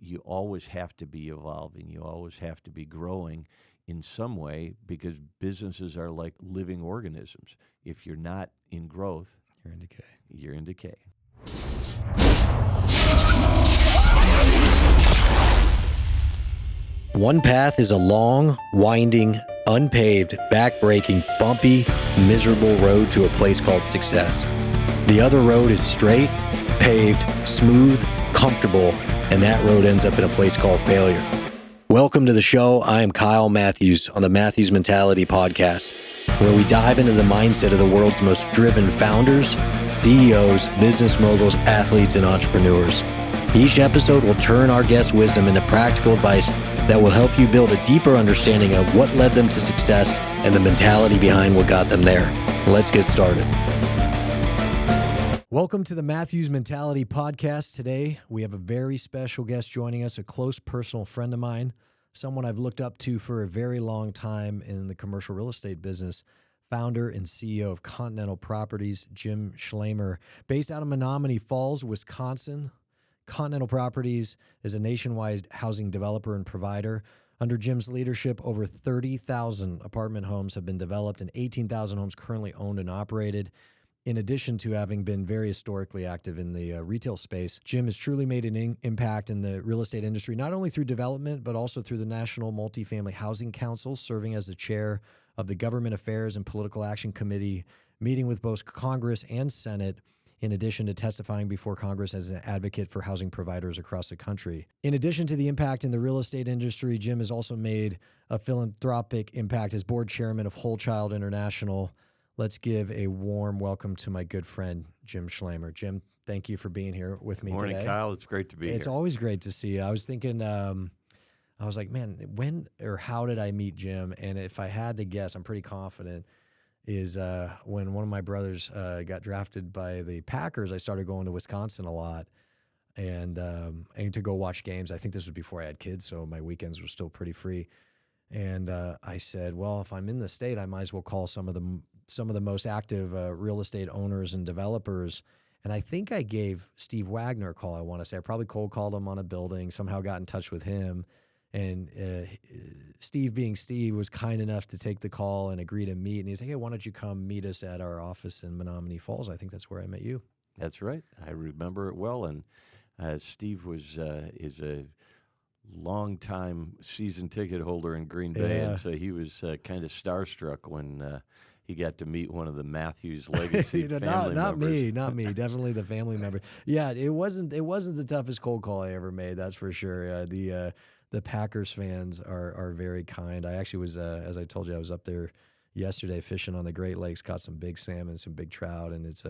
you always have to be evolving. You always have to be growing in some way, because businesses are like living organisms. If you're not in growth, You're in decay. You're in decay. One path is a long, winding, unpaved, back-breaking, bumpy, miserable road to a place called success. The other road is straight, paved, smooth, comfortable, and that road ends up in a place called failure. Welcome to the show. I am Kyle Matthews on the Matthews Mentality Podcast, where we dive into the mindset of the world's most driven founders, CEOs, business moguls, athletes, and entrepreneurs. Each episode will turn our guest wisdom into practical advice that will help you build a deeper understanding of what led them to success and the mentality behind what got them there. Let's get started. Welcome to the Matthews Mentality Podcast. Today, we have a very special guest joining us, a close personal friend of mine, someone I've looked up to for a very long time in the commercial real estate business, founder and CEO of Continental Properties, Jim Schloemer. Based out of Menomonee Falls, Wisconsin, Continental Properties is a nationwide housing developer and provider. Under Jim's leadership, over 30,000 apartment homes have been developed and 18,000 homes currently owned and operated. In addition to having been very historically active in the retail space, Jim has truly made an impact in the real estate industry, not only through development, but also through the National Multifamily Housing Council, serving as the chair of the Government Affairs and Political Action Committee, meeting with both Congress and Senate, in addition to testifying before Congress as an advocate for housing providers across the country. In addition to the impact in the real estate industry, Jim has also made a philanthropic impact as board chairman of Whole Child International. Let's give a warm welcome to my good friend, Jim Schloemer. Jim, thank you for being here with me today. Morning, Kyle. It's great to be here. It's always great to see you. I was thinking, I was like, man, when or how did I meet Jim? And if I had to guess, I'm pretty confident, is when one of my brothers got drafted by the Packers, I started going to Wisconsin a lot and to go watch games. I think this was before I had kids, so my weekends were still pretty free. And I said, well, if I'm in the state, I might as well call some of the most active real estate owners and developers. And I think I gave Steve Wagner a call, I want to say. I probably cold called him on a building, somehow got in touch with him. And Steve, being Steve, was kind enough to take the call and agree to meet. And he's like, hey, why don't you come meet us at our office in Menomonee Falls? I think that's where I met you. That's right. I remember it well. And Steve is a long-time season ticket holder in Green Bay. Yeah. And so he was kind of starstruck when he got to meet one of the Matthews legacy family members. Not me. Definitely the family member. Yeah, it wasn't the toughest cold call I ever made. That's for sure. The Packers fans are very kind. I actually was, as I told you, I was up there yesterday fishing on the Great Lakes, caught some big salmon, some big trout, and it's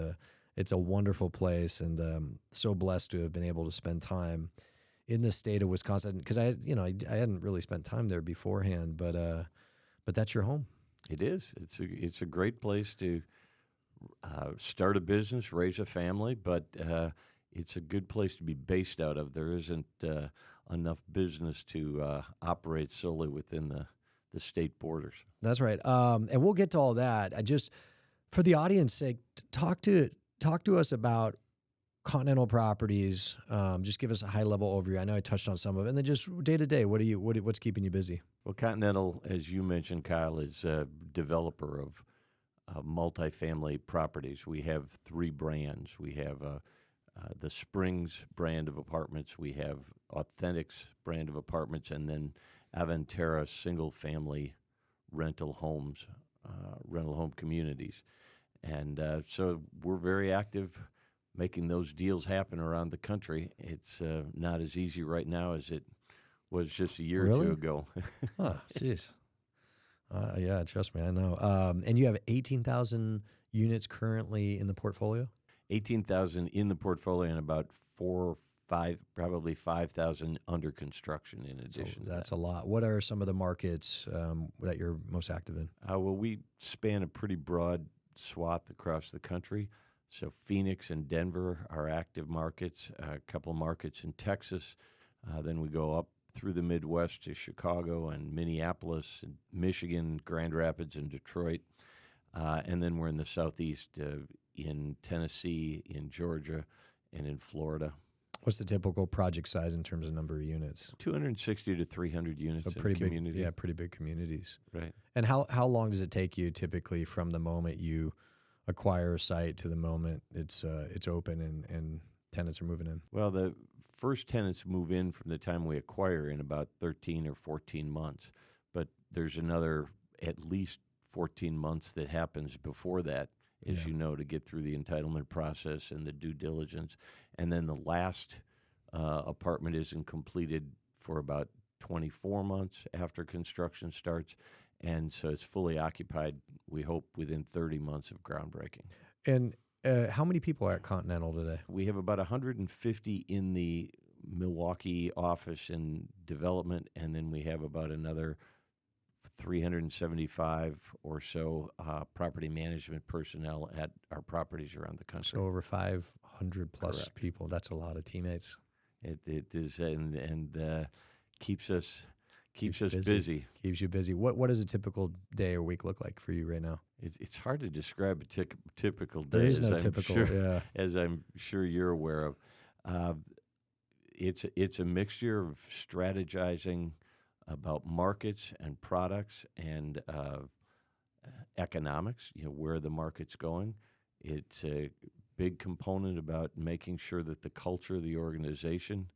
a wonderful place, and so blessed to have been able to spend time in the state of Wisconsin, because I hadn't really spent time there beforehand, but that's your home. It is. It's a great place to start a business, raise a family, but it's a good place to be based out of. There isn't enough business to operate solely within the state borders. That's right. And we'll get to all that. I just, for the audience sake, talk to us about Continental Properties. Just give us a high level overview. I know I touched on some of it, and then just day to day, what's keeping you busy? Well, Continental, as you mentioned, Kyle, is a developer of multifamily properties. We have three brands. We have the Springs brand of apartments. We have Authentics brand of apartments, and then Avantera single-family rental home communities. And so we're very active making those deals happen around the country. It's not as easy right now as it was just a year or two ago. Oh, jeez. Yeah, trust me, I know. And you have 18,000 units currently in the portfolio? 18,000 in the portfolio and about 5,000 under construction in addition. So that's a lot. What are some of the markets that you're most active in? Well, we span a pretty broad swath across the country. So Phoenix and Denver are active markets, a couple of markets in Texas. Then we go up through the Midwest to Chicago and Minneapolis, and Michigan, Grand Rapids, and Detroit. And then we're in the Southeast in Tennessee, in Georgia, and in Florida. What's the typical project size in terms of number of units? 260 to 300 units So in pretty a community. big, pretty big communities. Right. And how long does it take you typically from the moment you acquire a site to the moment it's open and tenants are moving in? Well, the first tenants move in from the time we acquire in about 13 or 14 months. But there's another at least 14 months that happens before that, as you know, to get through the entitlement process and the due diligence. And then the last apartment isn't completed for about 24 months after construction starts. And so it's fully occupied, we hope, within 30 months of groundbreaking. And how many people are at Continental today? We have about 150 in the Milwaukee office and development, and then we have about another 375 or so property management personnel at our properties around the country. So over 500 plus Correct. people. That's a lot of teammates. It is, and keeps us busy. Keeps you busy. What does a typical day or week look like for you right now? It's hard to describe a typical day. There is no typical. As I'm sure you're aware of. It's a mixture of strategizing about markets and products and economics, where the market's going. It's a big component about making sure that the culture of the organization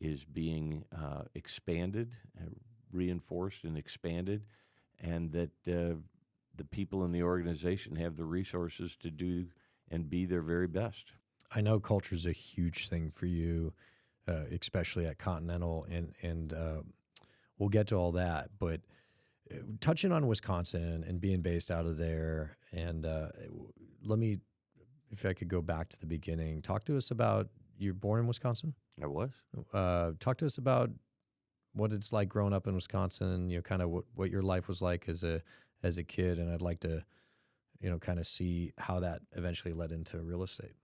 is being expanded, reinforced and expanded, and that the people in the organization have the resources to do and be their very best. I know culture is a huge thing for you, especially at Continental, and we'll get to all that. But touching on Wisconsin and being based out of there, and let me, if I could go back to the beginning, talk to us about, you're born in Wisconsin? I was. Talk to us about what it's like growing up in Wisconsin, kind of what your life was like as a kid, and I'd like to, kind of see how that eventually led into real estate.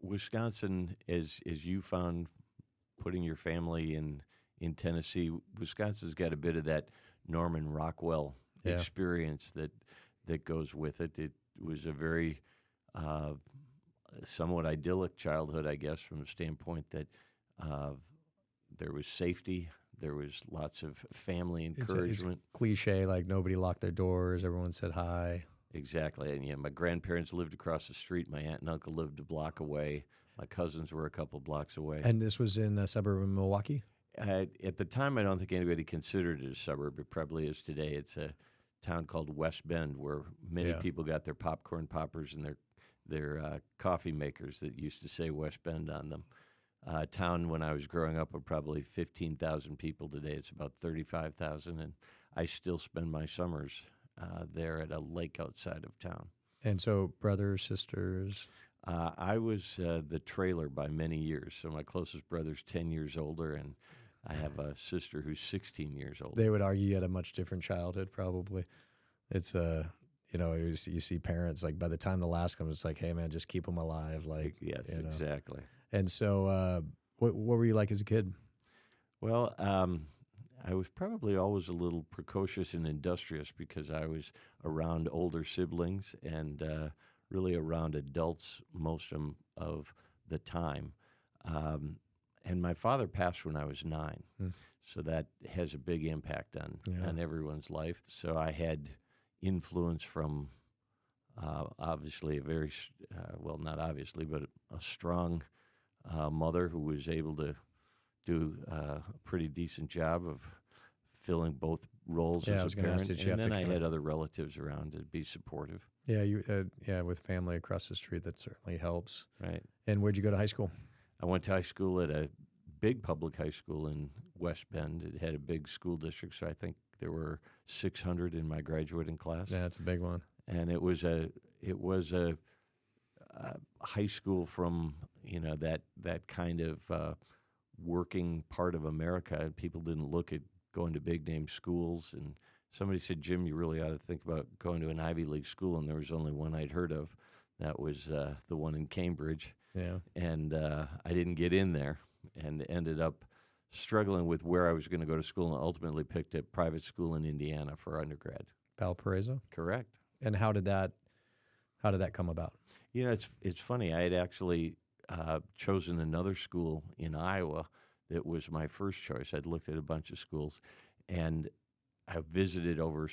Wisconsin, as you found, putting your family in Tennessee, Wisconsin's got a bit of that Norman Rockwell experience that goes with it. It was a very somewhat idyllic childhood, I guess, from the standpoint that there was safety. There was lots of family encouragement. It's cliche, like nobody locked their doors, everyone said hi. Exactly. And my grandparents lived across the street. My aunt and uncle lived a block away. My cousins were a couple blocks away. And this was in a suburb of Milwaukee? At the time, I don't think anybody considered it a suburb. It probably is today. It's a town called West Bend, where many people got their popcorn poppers and their coffee makers that used to say West Bend on them. Town when I was growing up of probably 15,000 people. Today it's about 35,000, and I still spend my summers there at a lake outside of town. And so brothers, sisters? I was the trailer by many years. So my closest brother's 10 years older, and I have a sister who's 16 years old. They would argue you had a much different childhood, probably. It's you see parents, like by the time the last comes, it's like, hey man, just keep them alive. Like, yes, exactly. And so, what were you like as a kid? Well, I was probably always a little precocious and industrious because I was around older siblings and really around adults most of the time. And my father passed when I was 9. So that has a big impact on everyone's life. So I had influence from obviously a very, not obviously, but a strong mother who was able to do a pretty decent job of filling both roles as a parent. And then I had other relatives around to be supportive. Yeah, with family across the street, that certainly helps. Right. And where'd you go to high school? I went to high school at a big public high school in West Bend. It had a big school district, so I think there were 600 in my graduating class. Yeah, it's a big one. And it was a high school from that kind of working part of America. People didn't look at going to big name schools, and somebody said, Jim, you really ought to think about going to an Ivy League school, and there was only one I'd heard of. That was the one in Cambridge. Yeah. And I didn't get in there and ended up struggling with where I was going to go to school, and ultimately picked a private school in Indiana for undergrad. Valparaiso? Correct. And how did that come about? It's funny. I had actually chosen another school in Iowa that was my first choice. I'd looked at a bunch of schools, and I visited over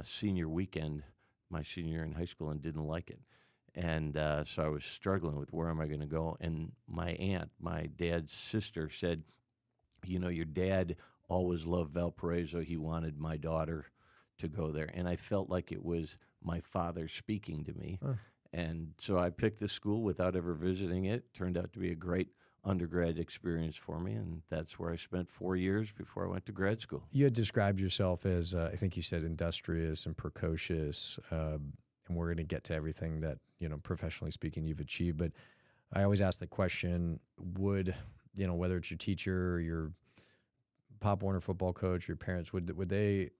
senior weekend, my senior year in high school, and didn't like it. And so I was struggling with where am I going to go. And my aunt, my dad's sister, said, your dad always loved Valparaiso. He wanted my daughter to go there. And I felt like it was my father speaking to me. Huh. And so I picked the school without ever visiting it. Turned out to be a great undergrad experience for me, and that's where I spent 4 years before I went to grad school. You had described yourself as, I think you said, industrious and precocious, and we're going to get to everything that, professionally speaking, you've achieved. But I always ask the question, would, whether it's your teacher or your Pop Warner football coach, your parents, would they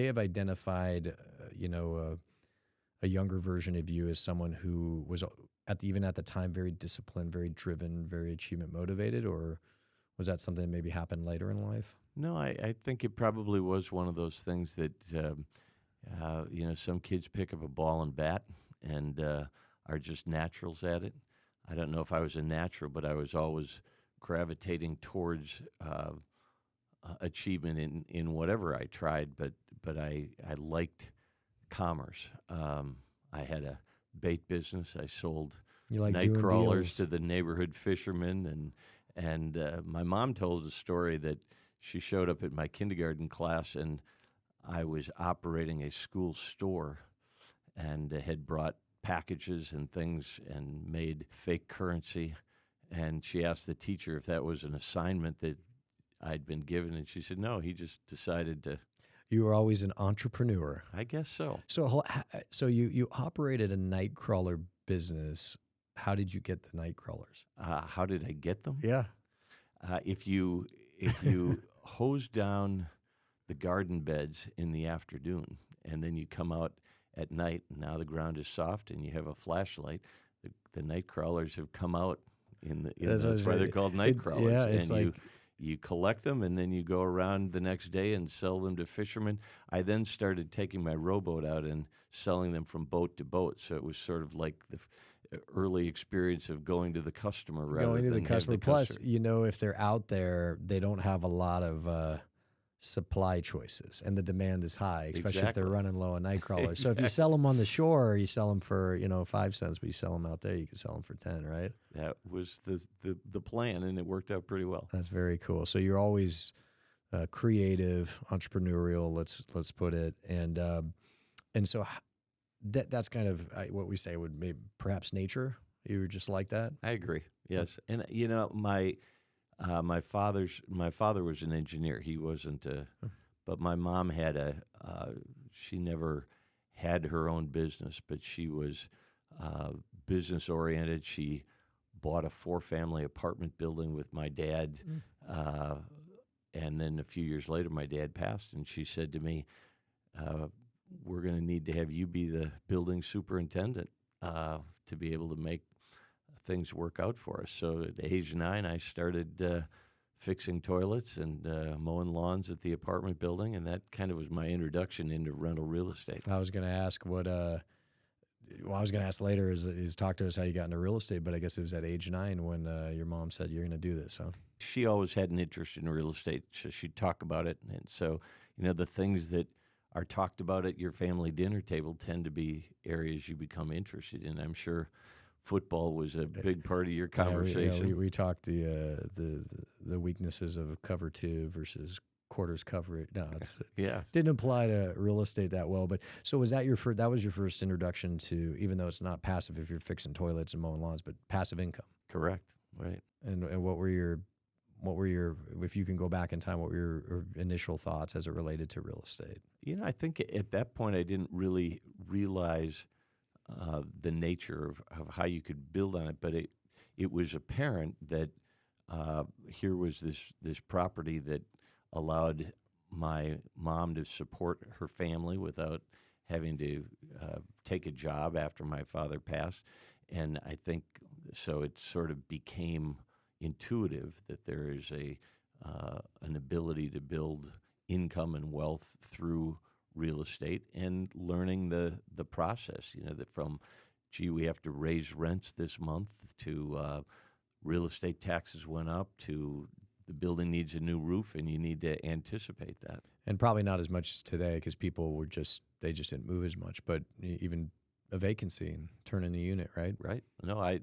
have identified, a younger version of you as someone who was even at the time very disciplined, very driven, very achievement motivated, or was that something that maybe happened later in life? No, I think it probably was one of those things that some kids pick up a ball and bat and are just naturals at it. I don't know if I was a natural, but I was always gravitating towards achievement in whatever I tried. But I liked commerce. I had a bait business. I sold night crawlers to the neighborhood fishermen, and my mom told a story that she showed up at my kindergarten class, and I was operating a school store, and had brought packages and things and made fake currency. And she asked the teacher if that was an assignment that I'd been given, and she said no. He just decided to. You were always an entrepreneur. I guess so. So you operated a night crawler business. How did you get the night crawlers? How did I get them? Yeah. If you hose down the garden beds in the afternoon, and then you come out at night, and now the ground is soft, and you have a flashlight, the night crawlers have come out that's why they're called night crawlers. Yeah, it's and you collect them, and then you go around the next day and sell them to fishermen. I then started taking my rowboat out and selling them from boat to boat. So it was sort of like the early experience of going to the customer rather than customer. Plus, if they're out there, they don't have a lot of supply choices, and the demand is high, especially if they're running low on night crawlers. So if you sell them on the shore, you sell them for 5 cents, but you sell them out there, you can sell them for 10, right? That was the plan, and it worked out pretty well. That's very cool. So you're always creative, entrepreneurial, let's put it, and so that's kind of what we say would be perhaps nature. You were just like that. I agree. Yes, and my father was an engineer. He wasn't but my mom had she never had her own business, but she was business oriented. She bought a 4-family apartment building with my dad. And then a few years later, my dad passed, and she said to me, we're going to need to have you be the building superintendent to be able to make things work out for us. So at age 9, I started fixing toilets and mowing lawns at the apartment building, and that kind of was my introduction into rental real estate. I was going to ask I was going to ask later is talk to us how you got into real estate, but I guess it was at age 9 when your mom said you're going to do this, huh? She always had an interest in real estate, so she'd talk about it. And so, the things that are talked about at your family dinner table tend to be areas you become interested in. I'm sure football was a big part of your conversation. We talked the weaknesses of cover 2 versus quarters coverage. No, didn't apply to real estate that well. But so was that that was your first introduction to, even though it's not passive if you're fixing toilets and mowing lawns, but passive income? Correct. Right. And what were your, if you can go back in time, what were your initial thoughts as it related to real estate? I think at that point I didn't really realize the nature of how you could build on it, but it was apparent that here was this property that allowed my mom to support her family without having to take a job after my father passed. And I think so it sort of became intuitive that there is an ability to build income and wealth through real estate, and learning the process, that from gee, we have to raise rents this month, to real estate taxes went up, to the building needs a new roof, and you need to anticipate that. And probably not as much as today because people were they just didn't move as much, but even a vacancy and turn in a unit, right? Right. No, I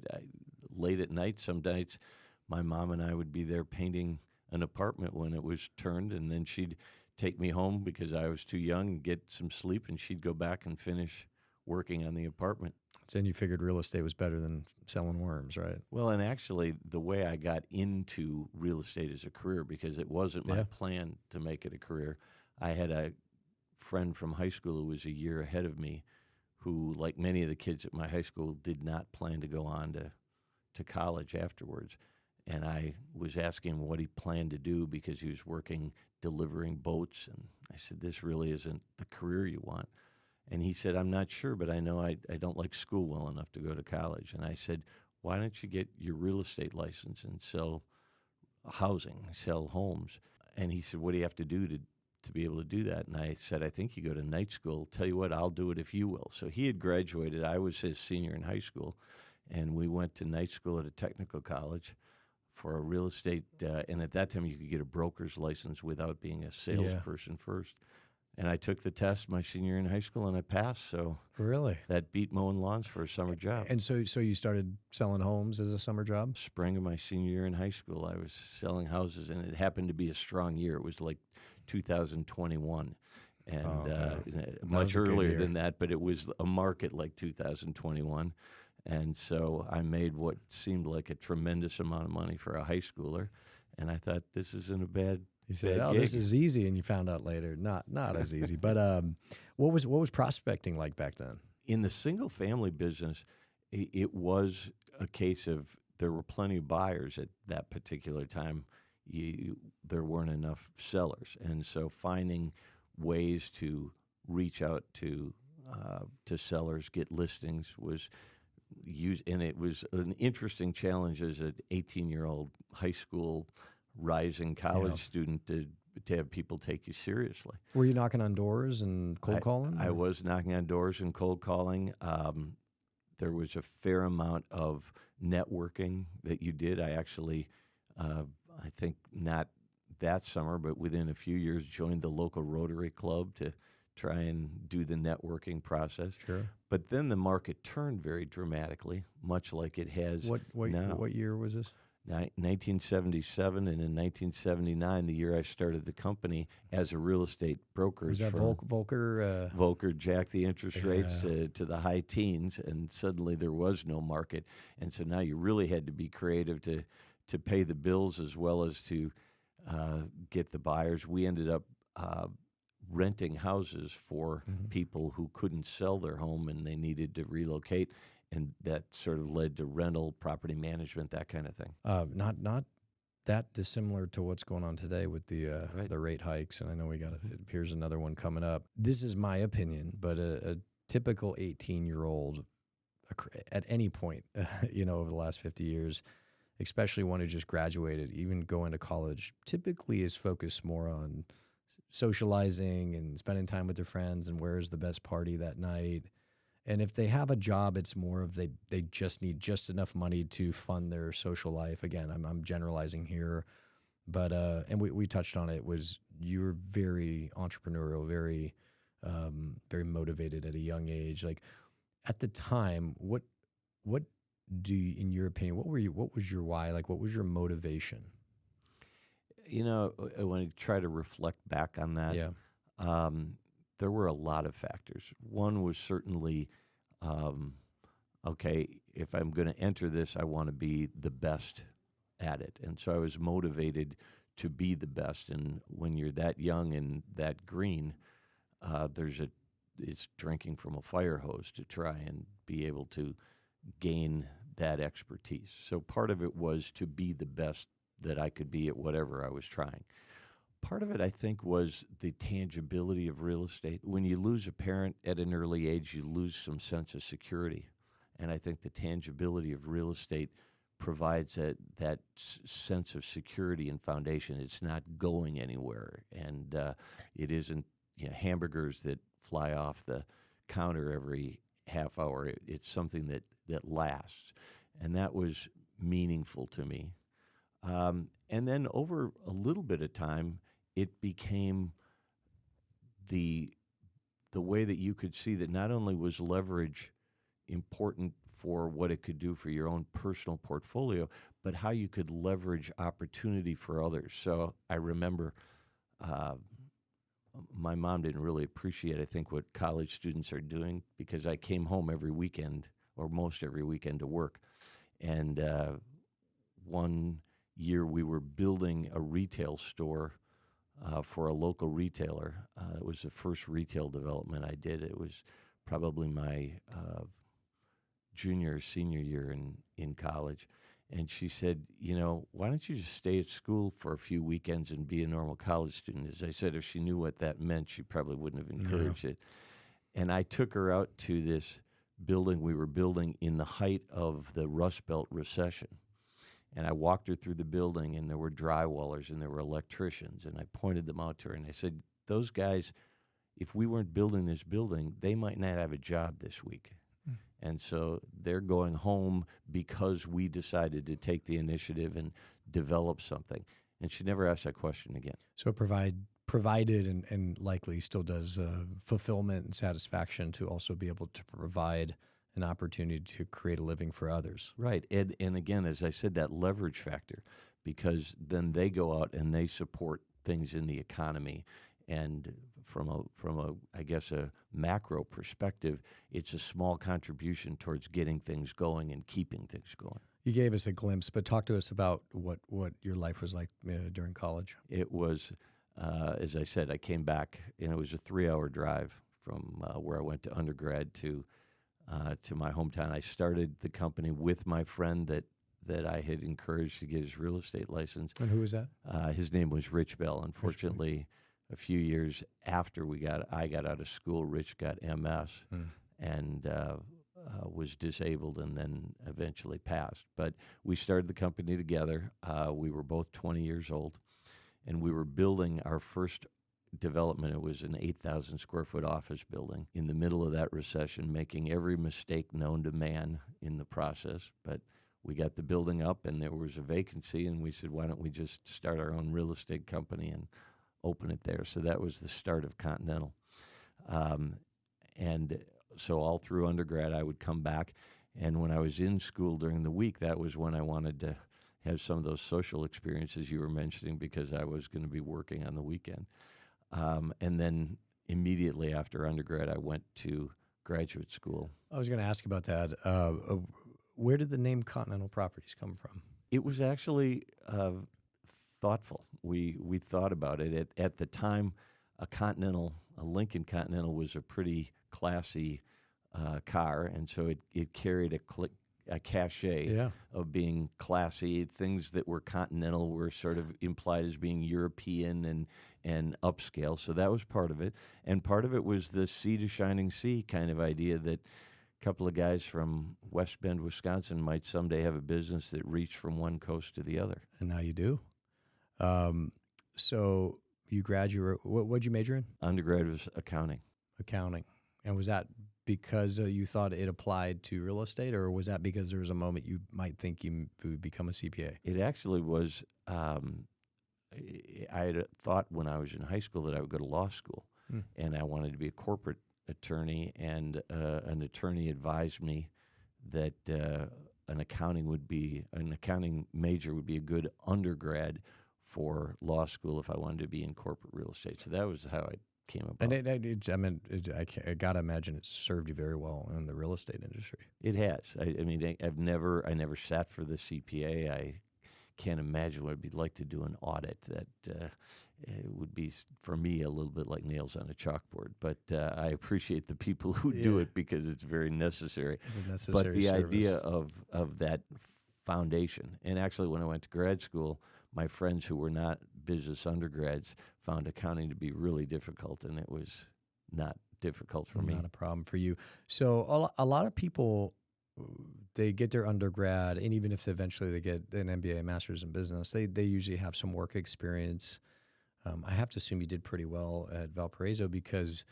late at night, some nights, my mom and I would be there painting an apartment when it was turned, and then she'd take me home because I was too young and get some sleep, and she'd go back and finish working on the apartment. So, and you figured real estate was better than selling worms, right? Well, and actually, the way I got into real estate as a career, because it wasn't my plan to make it a career, I had a friend from high school who was a year ahead of me who, like many of the kids at my high school, did not plan to go on to college afterwards. And I was asking him what he planned to do because he was working delivering boats. And I said, this really isn't the career you want. And he said, I'm not sure, but I know I don't like school well enough to go to college. And I said, why don't you get your real estate license and sell housing, sell homes? And he said, what do you have to do to be able to do that? And I said, I think you go to night school. Tell you what, I'll do it if you will. So he had graduated. I was his senior in high school. And we went to night school at a technical college for a real estate. And at that time, you could get a broker's license without being a salesperson first. And I took the test my senior year in high school, and I passed. So really, that beat mowing lawns for a summer job. And so you started selling homes as a summer job? Spring of my senior year in high school, I was selling houses, and it happened to be a strong year. It was like 2021, and much earlier than that, but it was a market like 2021. And so I made what seemed like a tremendous amount of money for a high schooler, and I thought, this isn't a bad. You said, "Oh, this is easy," and you found out later, not as easy. But what was prospecting like back then? In the single family business, it was a case of there were plenty of buyers at that particular time. There weren't enough sellers, and so finding ways to reach out to sellers, get listings was used, and it was an interesting challenge as an 18-year-old high school rising college student to have people take you seriously. Were you knocking on doors and cold calling? I was knocking on doors and cold calling. There was a fair amount of networking that you did. I actually, I think not that summer, but within a few years, joined the local Rotary Club to try and do the networking process. Sure. But then the market turned very dramatically, much like it has now. What year was this? 1977, and in 1979, the year I started the company as a real estate brokerage. Was that Volcker? Volcker jacked the interest rates to the high teens, and suddenly there was no market. And so now you really had to be creative to pay the bills as well as to get the buyers. We ended up renting houses for people who couldn't sell their home and they needed to relocate. And that sort of led to rental, property management, that kind of thing. Not that dissimilar to what's going on today with the rate hikes. And I know it appears another one coming up. This is my opinion, but a typical 18-year-old at any point, over the last 50 years, especially one who just graduated, even going to college, typically is focused more on socializing and spending time with their friends and where's the best party that night. And if they have a job, it's more of they just need just enough money to fund their social life. Again, I'm generalizing here, but and we touched on it. You were very entrepreneurial, very very motivated at a young age. Like at the time, what do you, in your opinion, what was your why? Like what was your motivation? When I try to reflect back on that, there were a lot of factors. One was certainly, okay, if I'm going to enter this, I want to be the best at it. And so I was motivated to be the best. And when you're that young and that green, it's drinking from a fire hose to try and be able to gain that expertise. So part of it was to be the best that I could be at whatever I was trying. Part of it, I think, was the tangibility of real estate. When you lose a parent at an early age, you lose some sense of security. And I think the tangibility of real estate provides that sense of security and foundation. It's not going anywhere. And it isn't hamburgers that fly off the counter every half hour. It's something that lasts, and that was meaningful to me. And then over a little bit of time, it became the way that you could see that not only was leverage important for what it could do for your own personal portfolio, but how you could leverage opportunity for others. So I remember my mom didn't really appreciate, I think, what college students are doing, because I came home every weekend, or most every weekend, to work. And one year we were building a retail store for a local retailer. It was the first retail development I did. It was probably my junior or senior year in college. And she said, why don't you just stay at school for a few weekends and be a normal college student? As I said, if she knew what that meant, she probably wouldn't have encouraged it. And I took her out to this building we were building in the height of the Rust Belt recession. And I walked her through the building, and there were drywallers and there were electricians, and I pointed them out to her, and I said, those guys, if we weren't building this building, they might not have a job this week. And so they're going home because we decided to take the initiative and develop something. And she never asked that question again. So provided and likely still does fulfillment and satisfaction to also be able to provide an opportunity to create a living for others. Right. And again, as I said, that leverage factor, because then they go out and they support things in the economy. And from a I guess a macro perspective, it's a small contribution towards getting things going and keeping things going. You gave us a glimpse, but talk to us about what your life was like during college. It was, as I said, I came back, and it was a 3-hour drive from where I went to undergrad to my hometown. I started the company with my friend that I had encouraged to get his real estate license. And who was that? His name was Rich Bell. Unfortunately, a few years after I got out of school, Rich got MS and was disabled, and then eventually passed. But we started the company together. We were both 20 years old, and we were building our first development. It was an 8,000 square foot office building in the middle of that recession, making every mistake known to man in the process. But we got the building up, and there was a vacancy, and we said, why don't we just start our own real estate company and open it there? So that was the start of Continental. And so all through undergrad, I would come back, and when I was in school during the week, that was when I wanted to have some of those social experiences you were mentioning, because I was going to be working on the weekend. And then immediately after undergrad, I went to graduate school. I was going to ask about that. Where did the name Continental Properties come from? It was actually thoughtful. We thought about it. At the time, a Lincoln Continental was a pretty classy car, and so it carried a cachet of being classy. Things that were Continental were sort of implied as being European and upscale. So that was part of it. And part of it was the sea to shining sea kind of idea that a couple of guys from West Bend, Wisconsin might someday have a business that reached from one coast to the other. And now you do. So you graduate, what'd you major in? Undergrad was accounting. Accounting. And was that because you thought it applied to real estate, or was that because there was a moment you might think you would become a CPA? It actually was, I had thought when I was in high school that I would go to law school, and I wanted to be a corporate attorney, and an attorney advised me that an accounting major would be a good undergrad for law school if I wanted to be in corporate real estate. So that was how I came about. And I got to imagine it served you very well in the real estate industry. It has. I mean, I never sat for the CPA. I can't imagine what it'd be like to do an audit. That it would be, for me, a little bit like nails on a chalkboard. But I appreciate the people who do it, because it's very necessary. It's a necessary But the service. idea of that foundation, and actually when I went to grad school, my friends who were not business undergrads found accounting to be really difficult, and it was not difficult for me. Not a problem for you. So a lot of people, they get their undergrad, and even if eventually they get an MBA, master's in business, they usually have some work experience. I have to assume you did pretty well at Valparaiso, because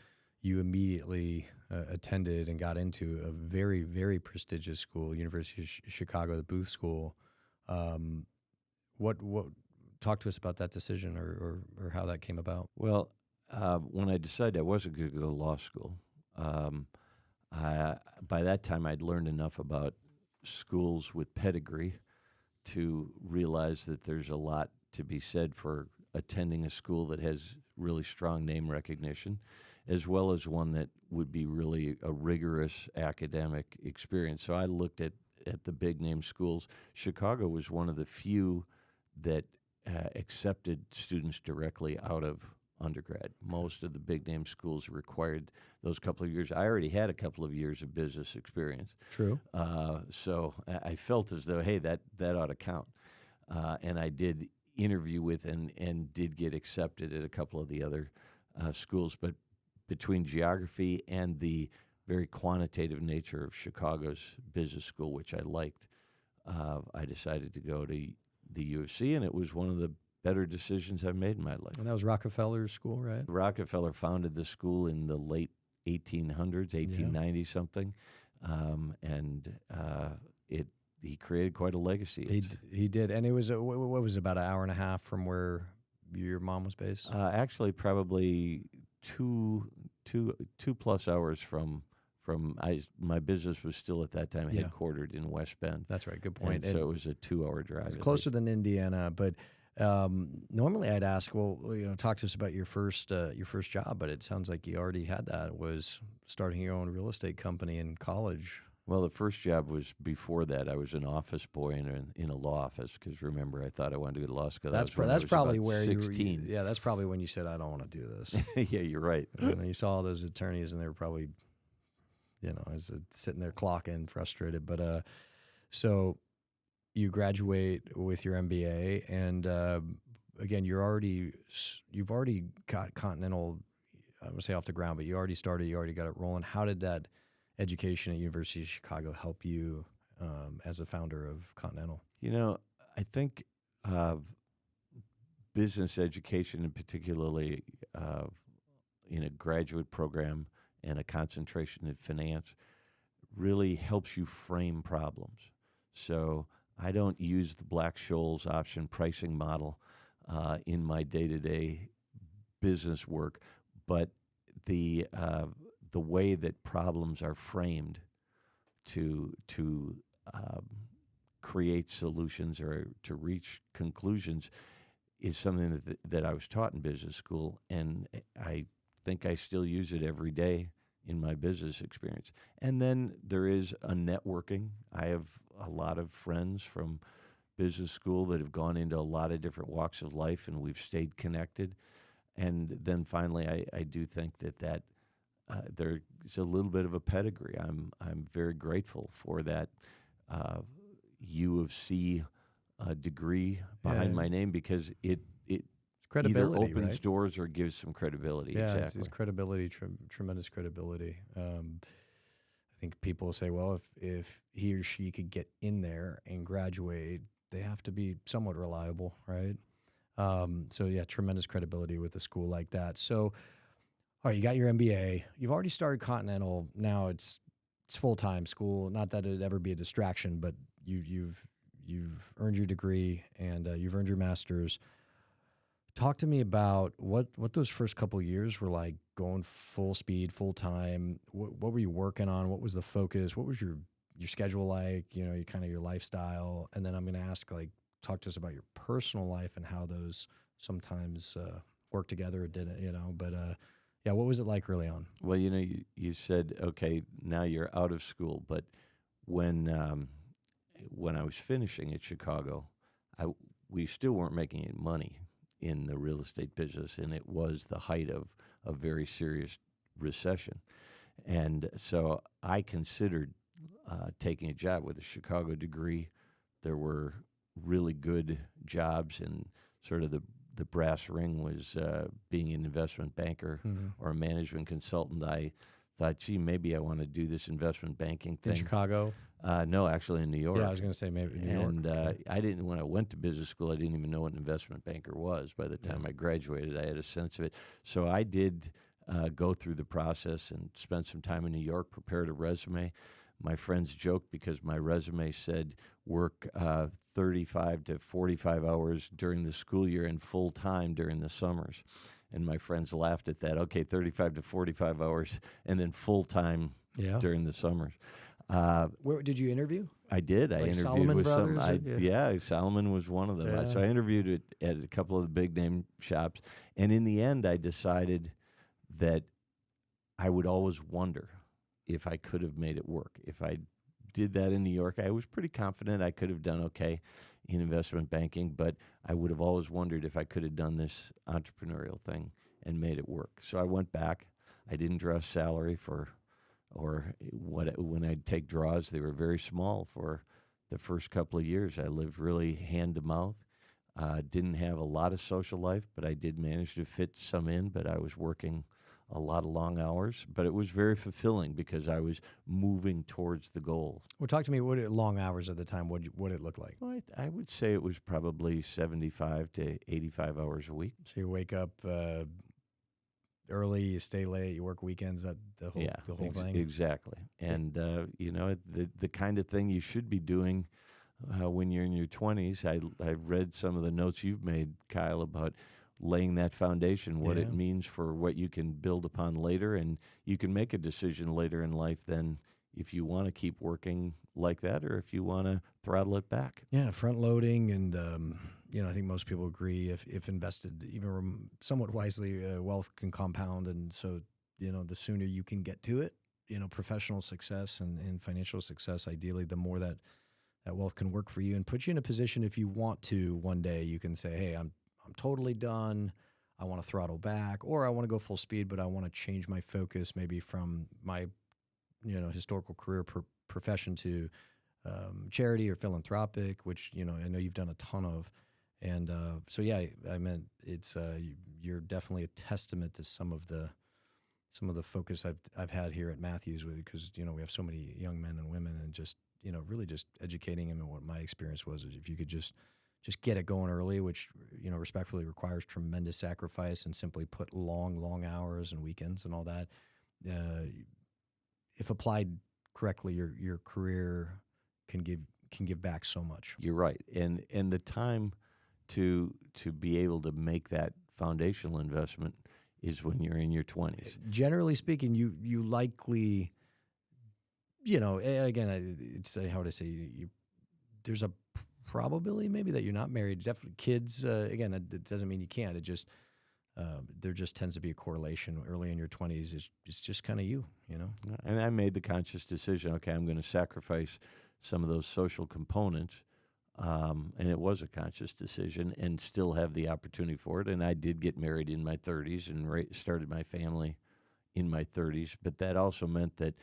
you immediately attended and got into a very, very prestigious school, University of Chicago, the Booth School. What talk to us about that decision or how that came about? Well, when I decided I wasn't going to go to law school, by that time I'd learned enough about schools with pedigree to realize that there's a lot to be said for attending a school that has really strong name recognition, as well as one that would be really a rigorous academic experience. So I looked at the big name schools. Chicago was one of the few that accepted students directly out of undergrad. Most of the big name schools required those couple of years. I already had a couple of years of business experience. True. So I felt as though, hey, that ought to count. And I did interview with and did get accepted at a couple of the other schools. But between geography and the very quantitative nature of Chicago's business school, which I liked, I decided to go to the U of C, and it was one of the better decisions I've made in my life. And that was Rockefeller's school, right? Rockefeller founded the school in the late 1800s, 1890 something, and he created quite a legacy. He did, and it was what was it, about an hour and a half from where your mom was based? Actually, probably two plus hours from. My business was still at that time headquartered in West Bend. That's right. Good point. And so it was a 2-hour drive. It's closer than Indiana, but normally I'd ask, well, talk to us about your first job. But it sounds like you already had that. It was starting your own real estate company in college. Well, the first job was before that. I was an office boy in a law office because remember I thought I wanted to go to law school. That's probably where 16. Yeah, that's probably when you said I don't want to do this. Yeah, you're right. You saw all those attorneys, and they were probably, sitting there clocking, frustrated. But so you graduate with your MBA, and again, you've already got Continental. I would say off the ground, but you already got it rolling. How did that education at University of Chicago help you as a founder of Continental? I think business education, and particularly in a graduate program and a concentration in finance, really helps you frame problems. So I don't use the Black-Scholes option pricing model in my day-to-day business work, but the way that problems are framed to create solutions or to reach conclusions is something that I was taught in business school, and I think I still use it every day in my business experience. And then there is a networking. I have a lot of friends from business school that have gone into a lot of different walks of life, and we've stayed connected. And then finally, I do think that there's a little bit of a pedigree. I'm very grateful for that U of C degree behind my name because it credibility, either opens right? doors or gives some credibility. Yeah, exactly. it's credibility, tremendous credibility. I think people will say, well, if he or she could get in there and graduate, they have to be somewhat reliable, right? So yeah, tremendous credibility with a school like that. So, all right, you got your MBA. You've already started Continental. Now it's full-time school. Not that it'd ever be a distraction, but you've earned your degree and you've earned your master's. Talk to me about what those first couple of years were like, going full speed, full time. What were you working on? What was the focus? What was your schedule like? Your lifestyle. And then I'm going to ask, talk to us about your personal life and how those sometimes work together or didn't. But yeah, what was it like early on? Well, you said, okay, now you're out of school, but when I was finishing at Chicago, we still weren't making any money in the real estate business, and it was the height of a very serious recession. And so I considered taking a job with a Chicago degree. There were really good jobs, and sort of the brass ring was being an investment banker or a management consultant. I thought, gee, maybe I want to do this investment banking thing. In Chicago? No, actually in New York. Yeah, I was going to say maybe New York. And I didn't, when I went to business school, I didn't even know what an investment banker was. By the time I graduated, I had a sense of it. So I did go through the process and spent some time in New York, prepared a resume. My friends joked because my resume said work 35 to 45 hours during the school year and full time during the summers. And my friends laughed at that. Okay, 35 to 45 hours and then full time during the summers. Where did you interview? I did. I Like interviewed Solomon with Brothers? some. Yeah, Solomon was one of them. Yeah. So I interviewed at a couple of the big name shops, and in the end, I decided that I would always wonder if I could have made it work. If I did that in New York, I was pretty confident I could have done okay in investment banking, but I would have always wondered if I could have done this entrepreneurial thing and made it work. So I went back. I didn't draw salary when I'd take draws, they were very small for the first couple of years. I lived really hand to mouth. Didn't have a lot of social life, but I did manage to fit some in, but I was working a lot of long hours, but it was very fulfilling because I was moving towards the goal. Well, talk to me. What long hours at the time? What it look like? Well, I would say it was probably 75 to 85 hours a week. So you wake up early, you stay late, you work weekends. The whole thing. Exactly. And the kind of thing you should be doing when you're in your 20s. I read some of the notes you've made, Kyle, about laying that foundation, what it means for what you can build upon later, and you can make a decision later in life then if you want to keep working like that or if you want to throttle it back. Yeah, front loading, and I think most people agree if invested even somewhat wisely, wealth can compound, and so the sooner you can get to it, professional success and financial success, ideally, the more that wealth can work for you and put you in a position if you want to one day you can say, hey, I'm totally done. I want to throttle back, or I want to go full speed, but I want to change my focus maybe from my, historical career profession to charity or philanthropic, which, I know you've done a ton of. And so, yeah, I meant it's you're definitely a testament to some of the focus I've had here at Matthews, because, we have so many young men and women, and just, really just educating them. And what my experience was is if you could just get it going early, which, respectfully requires tremendous sacrifice and simply put long hours and weekends and all that. If applied correctly, your career can give back so much. You're right. And the time to be able to make that foundational investment is when you're in your 20s. Generally speaking, you likely, again, it's how would I say, there's a probability maybe that you're not married. Definitely kids, again, that doesn't mean you can't. It just, there just tends to be a correlation early in your 20s. It's just kind of you. And I made the conscious decision, okay, I'm going to sacrifice some of those social components. And it was a conscious decision and still have the opportunity for it. And I did get married in my 30s and started my family in my 30s. But that also meant that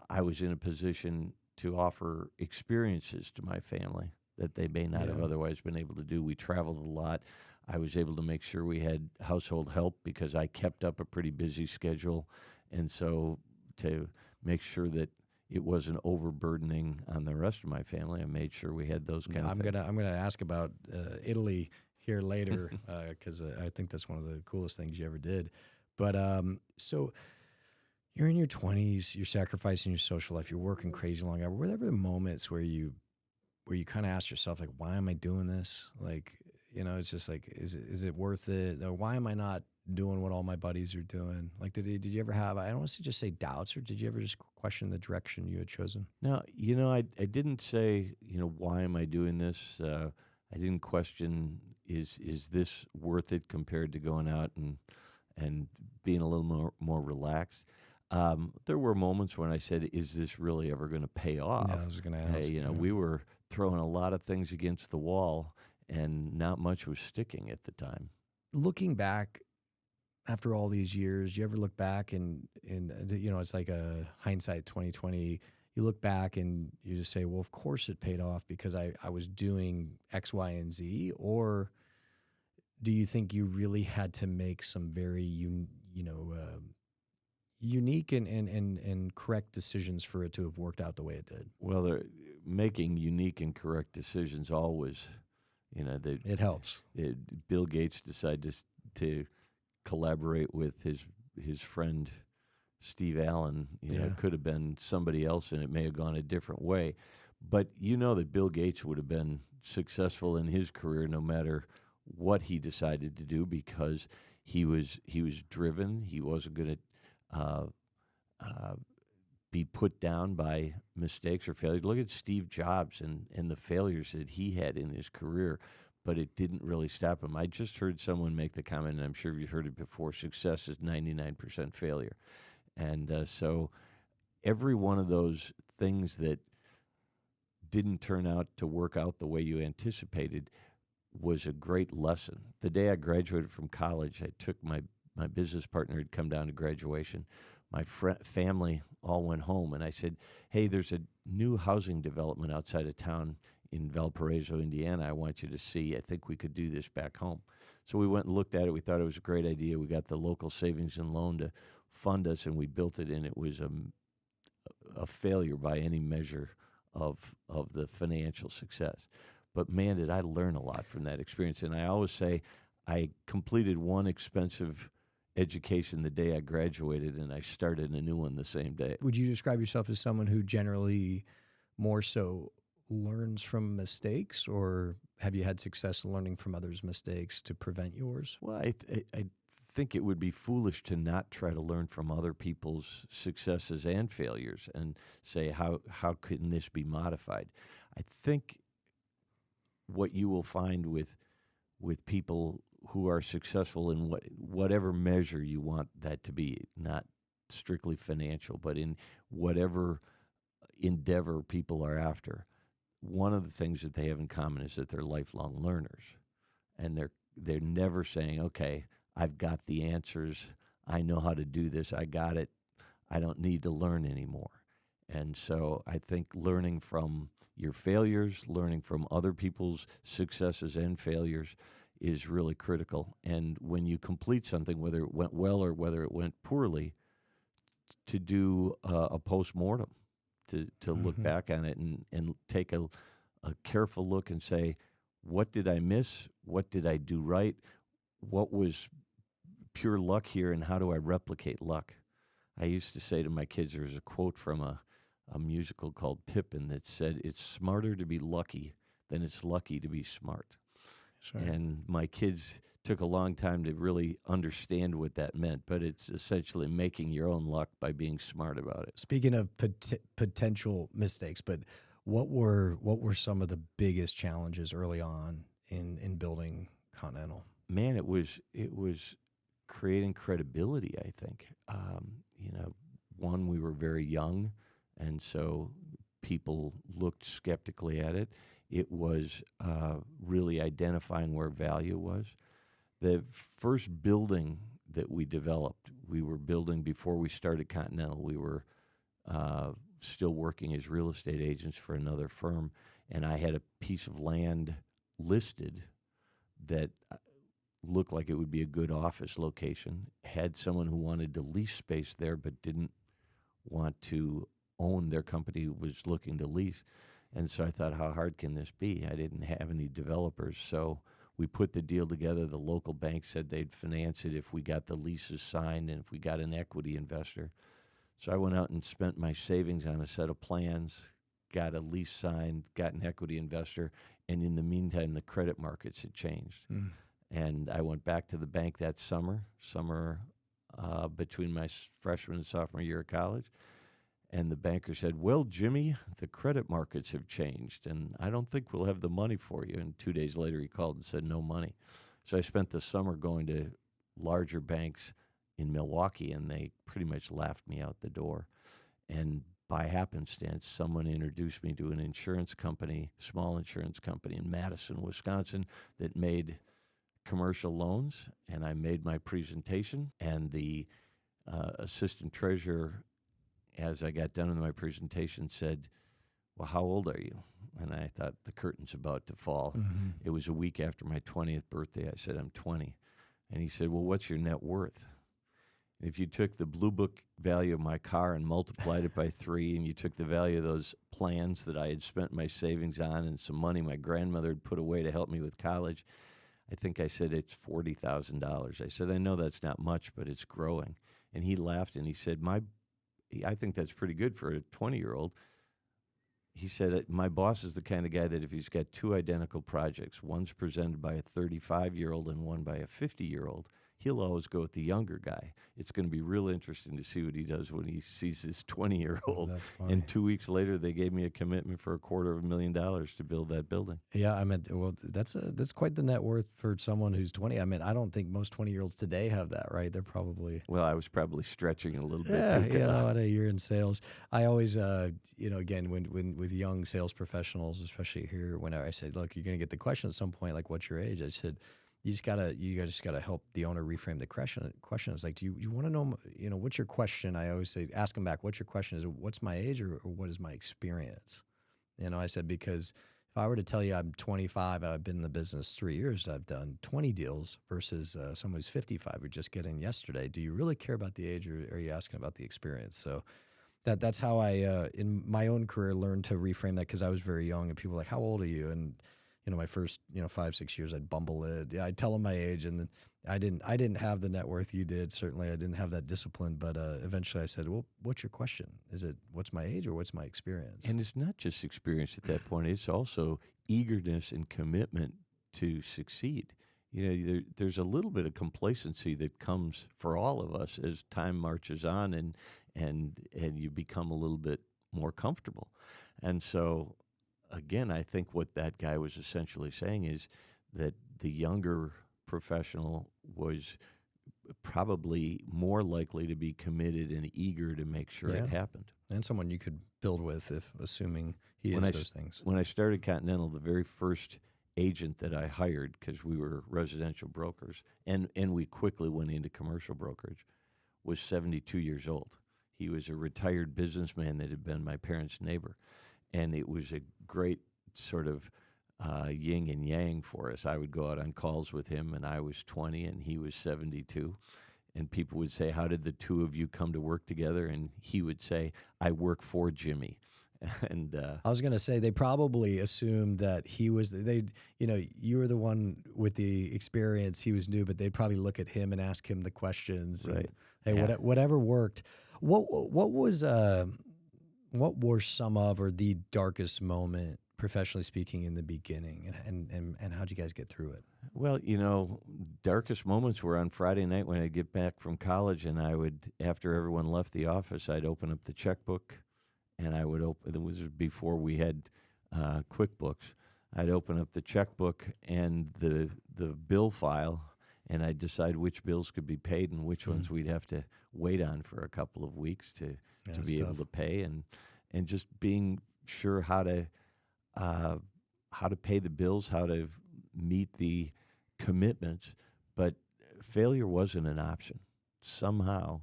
I was in a position to offer experiences to my family that they may not have otherwise been able to do. We traveled a lot. I was able to make sure we had household help because I kept up a pretty busy schedule. And so to make sure that it wasn't overburdening on the rest of my family, I made sure we had those kind of things. I'm gonna ask about Italy here later because I think that's one of the coolest things you ever did. But so you're in your 20s, you're sacrificing your social life, you're working crazy long hours. Were there ever moments where you kind of asked yourself, like, why am I doing this? Like, it's just like, is it worth it? Or why am I not doing what all my buddies are doing? Like, did you ever have, I don't want to just say doubts, or did you ever just question the direction you had chosen? No, I didn't say, why am I doing this? I didn't question, is this worth it compared to going out and being a little more relaxed? There were moments when I said, is this really ever going to pay off? Yeah, I was going to ask. Hey, we were throwing a lot of things against the wall and not much was sticking at the time. Looking back after all these years, you ever look back and it's like a hindsight 2020. You look back and you just say, well, of course it paid off because I was doing X, Y, and Z? Or do you think you really had to make some very, unique and correct decisions for it to have worked out the way it did? Well, making unique and correct decisions always, it helps. Bill Gates decided to collaborate with his his friend Steve Allen. It could have been somebody else, and it may have gone a different way. But that Bill Gates would have been successful in his career no matter what he decided to do, because he was driven. He wasn't going to be put down by mistakes or failures. Look at Steve Jobs and the failures that he had in his career, but it didn't really stop him. I just heard someone make the comment, and I'm sure you've heard it before, success is 99% failure. And so every one of those things that didn't turn out to work out the way you anticipated was a great lesson. The day I graduated from college, I took my business partner had come down to graduation. My family all went home, and I said, hey, there's a new housing development outside of town in Valparaiso, Indiana. I want you to see. I think we could do this back home. So we went and looked at it. We thought it was a great idea. We got the local savings and loan to fund us, and we built it, and it was a failure by any measure of the financial success. But man, did I learn a lot from that experience. And I always say I completed one expensive education the day I graduated, and I started a new one the same day. Would you describe yourself as someone who generally more so learns from mistakes, or have you had success learning from others' mistakes to prevent yours? Well, I think it would be foolish to not try to learn from other people's successes and failures and say, how can this be modified? I think what you will find with people who are successful in whatever measure you want that to be, not strictly financial, but in whatever endeavor people are after, one of the things that they have in common is that they're lifelong learners, and they're never saying, okay, I've got the answers, I know how to do this, I got it, I don't need to learn anymore. And so I think learning from your failures, learning from other people's successes and failures is really critical. And when you complete something, whether it went well or whether it went poorly, to do a postmortem, to look back on it and take a careful look and say, what did I miss? What did I do right? What was pure luck here, and how do I replicate luck? I used to say to my kids, there was a quote from a musical called Pippin that said, it's smarter to be lucky than it's lucky to be smart. Sure. And my kids took a long time to really understand what that meant, but it's essentially making your own luck by being smart about it. Speaking of potential mistakes, but what were some of the biggest challenges early on in building Continental? Man, it was creating credibility, I think. One, we were very young, and so people looked skeptically at it. It was really identifying where value was. The first building that we developed, we were building before we started Continental. We were still working as real estate agents for another firm, and I had a piece of land listed that looked like it would be a good office location, had someone who wanted to lease space there but didn't want to own. Their company was looking to lease. And so I thought, how hard can this be? I didn't have any developers. So we put the deal together. The local bank said they'd finance it if we got the leases signed and if we got an equity investor. So I went out and spent my savings on a set of plans, got a lease signed, got an equity investor, and in the meantime, the credit markets had changed. And I went back to the bank that summer between my freshman and sophomore year of college. And the banker said, well, Jimmy, the credit markets have changed, and I don't think we'll have the money for you. And 2 days later, he called and said, no money. So I spent the summer going to larger banks in Milwaukee, and they pretty much laughed me out the door. And by happenstance, someone introduced me to an insurance company, small insurance company in Madison, Wisconsin, that made commercial loans. And I made my presentation, and the assistant treasurer, as I got done with my presentation, said, well, how old are you? And I thought, the curtain's about to fall. It was a week after my 20th birthday. I said, I'm 20. And he said, well, what's your net worth? And if you took the Blue Book value of my car and multiplied it by 3, and you took the value of those plans that I had spent my savings on and some money my grandmother had put away to help me with college, I think I said it's $40,000. I said, I know that's not much, but it's growing. And he laughed and he said, I think that's pretty good for a 20-year-old. He said, my boss is the kind of guy that if he's got two identical projects, one's presented by a 35-year-old and one by a 50-year-old, he'll always go with the younger guy. It's going to be real interesting to see what he does when he sees his 20-year-old. That's funny. And 2 weeks later, they gave me a commitment for $250,000 to build that building. Yeah, I mean, well, that's quite the net worth for someone who's 20. I mean, I don't think most 20-year-olds today have that, right? They're probably... Well, I was probably stretching a little bit Yeah, too. you're in sales. I always, again, when with young sales professionals, especially here, when I said, look, you're going to get the question at some point, like, what's your age? I said, you just gotta help the owner reframe the question. It's like, do you want to know, what's your question? I always say, ask them back, what's your question? Is it what's my age or what is my experience? I said, because if I were to tell you I'm 25 and I've been in the business 3 years, I've done 20 deals versus someone who's 55 who just get in yesterday. Do you really care about the age or are you asking about the experience? So that's how I, in my own career, learned to reframe that because I was very young and people were like, how old are you? And my first, 5-6 years, I'd bumble it. Yeah, I'd tell them my age, and then I didn't have the net worth you did. Certainly, I didn't have that discipline. But eventually, I said, "Well, what's your question? Is it what's my age or what's my experience?" And it's not just experience at that point; it's also eagerness and commitment to succeed. There's a little bit of complacency that comes for all of us as time marches on, and you become a little bit more comfortable, and so. Again, I think what that guy was essentially saying is that the younger professional was probably more likely to be committed and eager to make sure it happened. And someone you could build with, if assuming he is those things. When I started Continental, the very first agent that I hired, because we were residential brokers, and we quickly went into commercial brokerage, was 72 years old. He was a retired businessman that had been my parents' neighbor. And it was a great sort of yin and yang for us. I would go out on calls with him, and I was 20, and he was 72. And people would say, how did the two of you come to work together? And he would say, I work for Jimmy. And I was going to say, they probably assumed that he was, you were the one with the experience, he was new, but they'd probably look at him and ask him the questions. Right. And, hey, whatever worked. What were some of or the darkest moment, professionally speaking, in the beginning, and how'd you guys get through it? Well, darkest moments were on Friday night when I'd get back from college, and I would, after everyone left the office, I'd open up the checkbook, and I would open. It was before we had QuickBooks. I'd open up the checkbook and the bill file, and I'd decide which bills could be paid and which ones we'd have to wait on for a couple of weeks to be able to pay, and just being sure how to pay the bills, how to meet the commitments. But failure wasn't an option. Somehow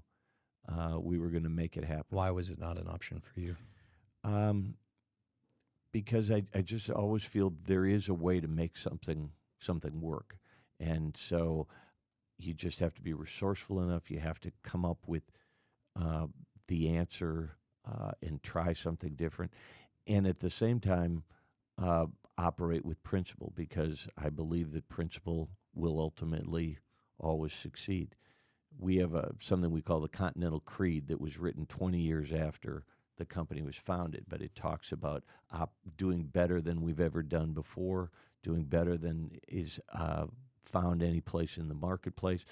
we were going to make it happen. Why was it not an option for you? Because I just always feel there is a way to make something work. And so you just have to be resourceful enough. You have to come up with the answer and try something different. And at the same time, operate with principle, because I believe that principle will ultimately always succeed. We have something we call the Continental Creed that was written 20 years after the company was founded, but it talks about doing better than we've ever done before, doing better than is found any place in the marketplace,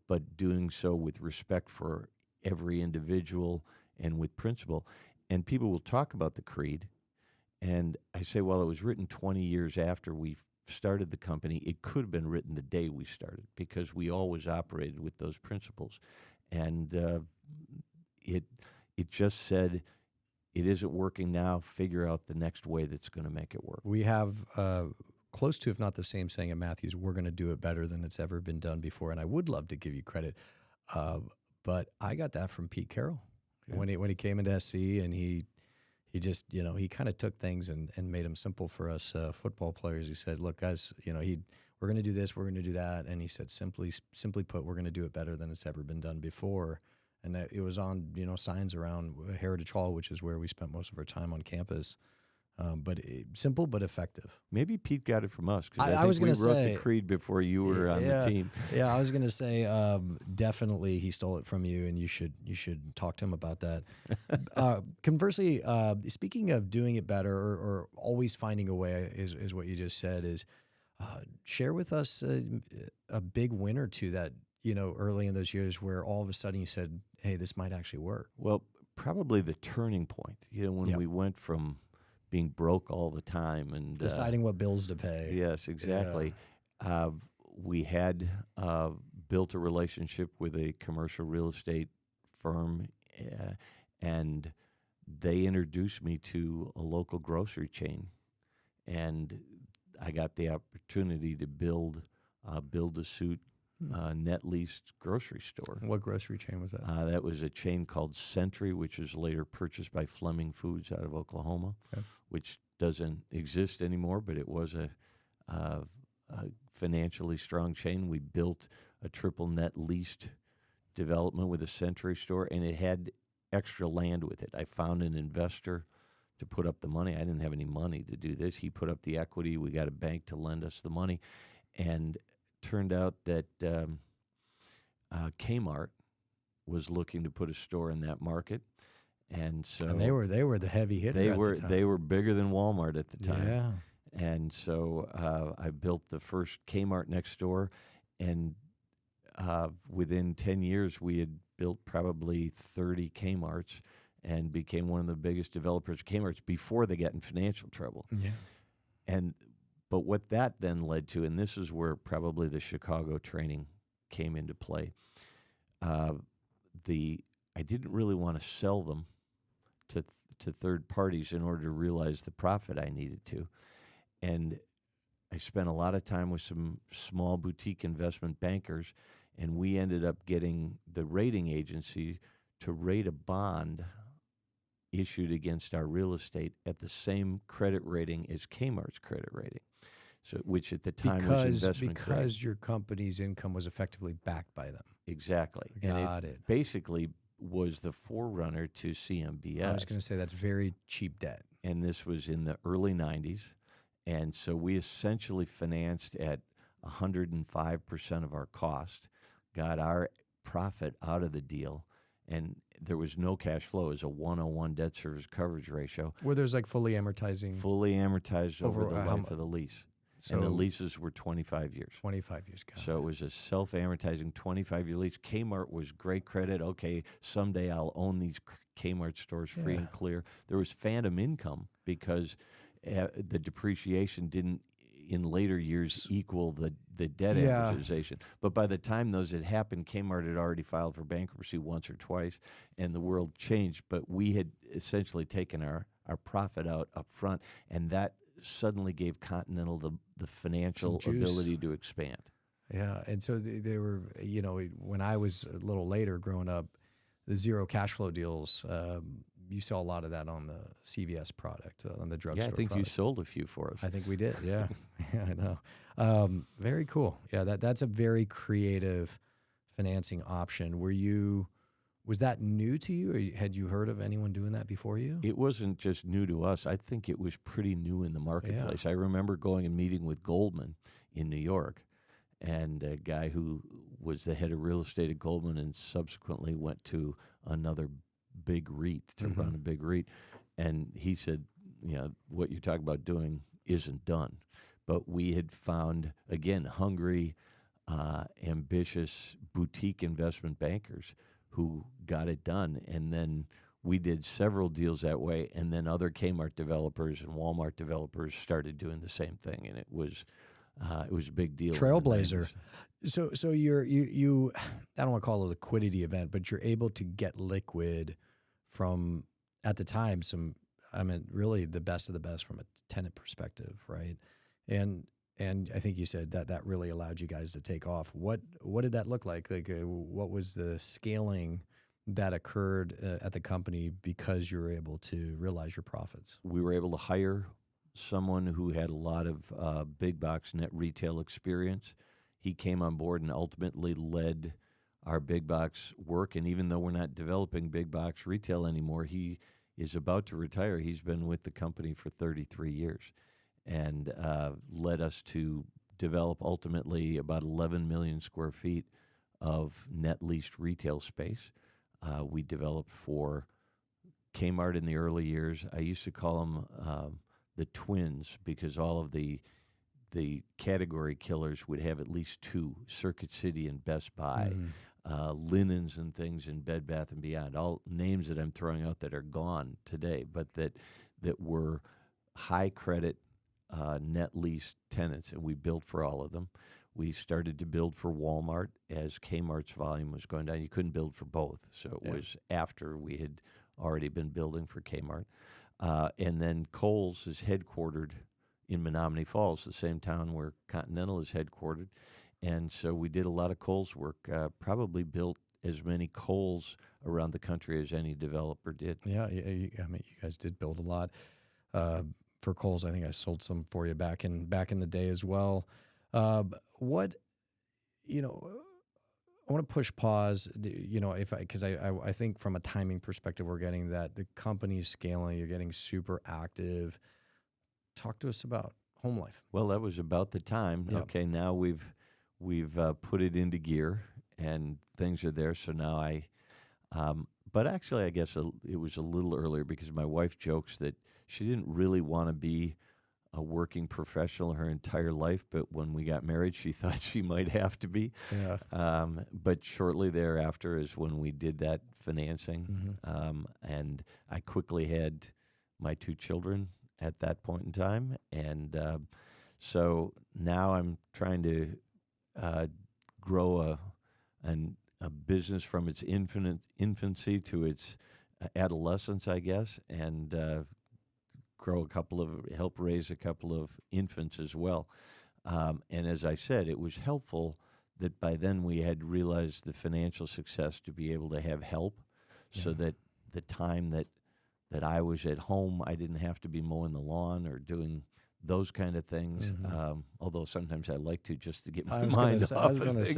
but doing so with respect for every individual and with principle. And people will talk about the creed, and I say, well, it was written 20 years after we started the company. It could have been written the day we started, because we always operated with those principles. And it just said, it isn't working now, figure out the next way that's going to make it work. We have close to, if not the same saying at Matthews, we're going to do it better than it's ever been done before. And I would love to give you credit, but I got that from Pete Carroll. Yeah. When he came into SC, and he just, he kind of took things and made them simple for us football players. He said, look, guys, we're going to do this, we're going to do that. And he said, simply put, we're going to do it better than it's ever been done before. And that it was on, signs around Heritage Hall, which is where we spent most of our time on campus. but simple but effective. Maybe Pete got it from us because I was think going we to wrote say the creed before you were on the team. Yeah, I was going to say definitely he stole it from you, and you should talk to him about that. Conversely, speaking of doing it better or always finding a way, is what you just said. Is share with us a big win or two that early in those years where all of a sudden you said, "Hey, this might actually work." Well, probably the turning point. When we went from being broke all the time and deciding what bills to pay. Yes, exactly. We had built a relationship with a commercial real estate firm, and they introduced me to a local grocery chain, and I got the opportunity to build a suit net leased grocery store. What grocery chain was that? That was a chain called Sentry, which was later purchased by Fleming Foods out of Oklahoma, which doesn't exist anymore, but it was a financially strong chain. We built a triple net leased development with a Sentry store, and it had extra land with it. I found an investor to put up the money. I didn't have any money to do this. He put up the equity. We got a bank to lend us the money, and turned out that Kmart was looking to put a store in that market, and so they were the heavy hitter. They were bigger than Walmart at the time. Yeah. And so I built the first Kmart next door, and within 10 years we had built probably 30 Kmarts and became one of the biggest developers of Kmarts before they got in financial trouble. Yeah. But what that then led to, and this is where probably the Chicago training came into play, I didn't really want to sell them to third parties in order to realize the profit I needed to. And I spent a lot of time with some small boutique investment bankers, and we ended up getting the rating agency to rate a bond issued against our real estate at the same credit rating as Kmart's credit rating, so which at the time was investment grade. Because your company's income was effectively backed by them. Exactly. Got it. Basically was the forerunner to CMBS. I was going to say that's very cheap debt. And this was in the early 90s. And so we essentially financed at 105% of our cost, got our profit out of the deal, and there was no cash flow. It was a 101 debt service coverage ratio. Where there's like fully amortizing? Fully amortized over the life of the lease. So and the leases were 25 years. 25 years. So it was a self-amortizing 25-year lease. Kmart was great credit. Okay, someday I'll own these Kmart stores free and clear. There was phantom income because the depreciation didn't, in later years, equal the debt amortization. But by the time those had happened, Kmart had already filed for bankruptcy once or twice, and the world changed. But we had essentially taken our profit out up front, and that suddenly gave Continental the financial ability to expand. Yeah, and so they were, when I was a little later growing up, the zero cash flow deals, you saw a lot of that on the CVS product, on the drugstore. Yeah, I think product. you sold a few for us. I think we did, yeah. Yeah, I know. Very cool. Yeah, that's a very creative financing option. Was that new to you, or had you heard of anyone doing that before you? It wasn't just new to us. I think it was pretty new in the marketplace. I remember going and meeting with Goldman in New York, and a guy who was the head of real estate at Goldman and subsequently went to another big REIT to run a big REIT. And he said, what you're talking about doing isn't done. But we had found, again, hungry, ambitious boutique investment bankers who got it done. And then we did several deals that way. And then other Kmart developers and Walmart developers started doing the same thing. And it was a big deal. Trailblazer. So you I don't want to call it a liquidity event, but you're able to get liquid from, at the time, really the best of the best from a tenant perspective, right? And I think you said that really allowed you guys to take off. What did that look like? What was the scaling that occurred at the company because you were able to realize your profits? We were able to hire someone who had a lot of big box net retail experience. He came on board and ultimately led our big box work. And even though we're not developing big box retail anymore, he is about to retire. He's been with the company for 33 years and led us to develop ultimately about 11 million square feet of net leased retail space. We developed for Kmart in the early years. I used to call them the twins because all of the category killers would have at least two, Circuit City and Best Buy, linens and things in Bed Bath & Beyond, all names that I'm throwing out that are gone today, but that were high credit net lease tenants, and we built for all of them. We started to build for Walmart as Kmart's volume was going down. You couldn't build for both, so it was after we had already been building for Kmart. And then Kohl's is headquartered in Menominee Falls, the same town where Continental is headquartered. And so we did a lot of Kohl's work, probably built as many Kohl's around the country as any developer did. Yeah, I mean, you guys did build a lot. For Kohl's, I think I sold some for you back in the day as well. What, I want to push pause, because I think from a timing perspective, we're getting that the company's scaling, you're getting super active. Talk to us about home life. Well, that was about the time. Yep. Okay, now we've put it into gear and things are there. So now but actually I guess it was a little earlier because my wife jokes that she didn't really want to be a working professional her entire life, but when we got married, she thought she might have to be. Yeah. But shortly thereafter is when we did that financing, and I quickly had my two children at that point in time, and so now I'm trying to grow a business from its infancy to its adolescence, I guess, and help raise a couple of infants as well. And as I said, it was helpful that by then we had realized the financial success to be able to have help, so that the time that I was at home, I didn't have to be mowing the lawn or doing those kind of things. Although sometimes I like to, just to get my mind off of things.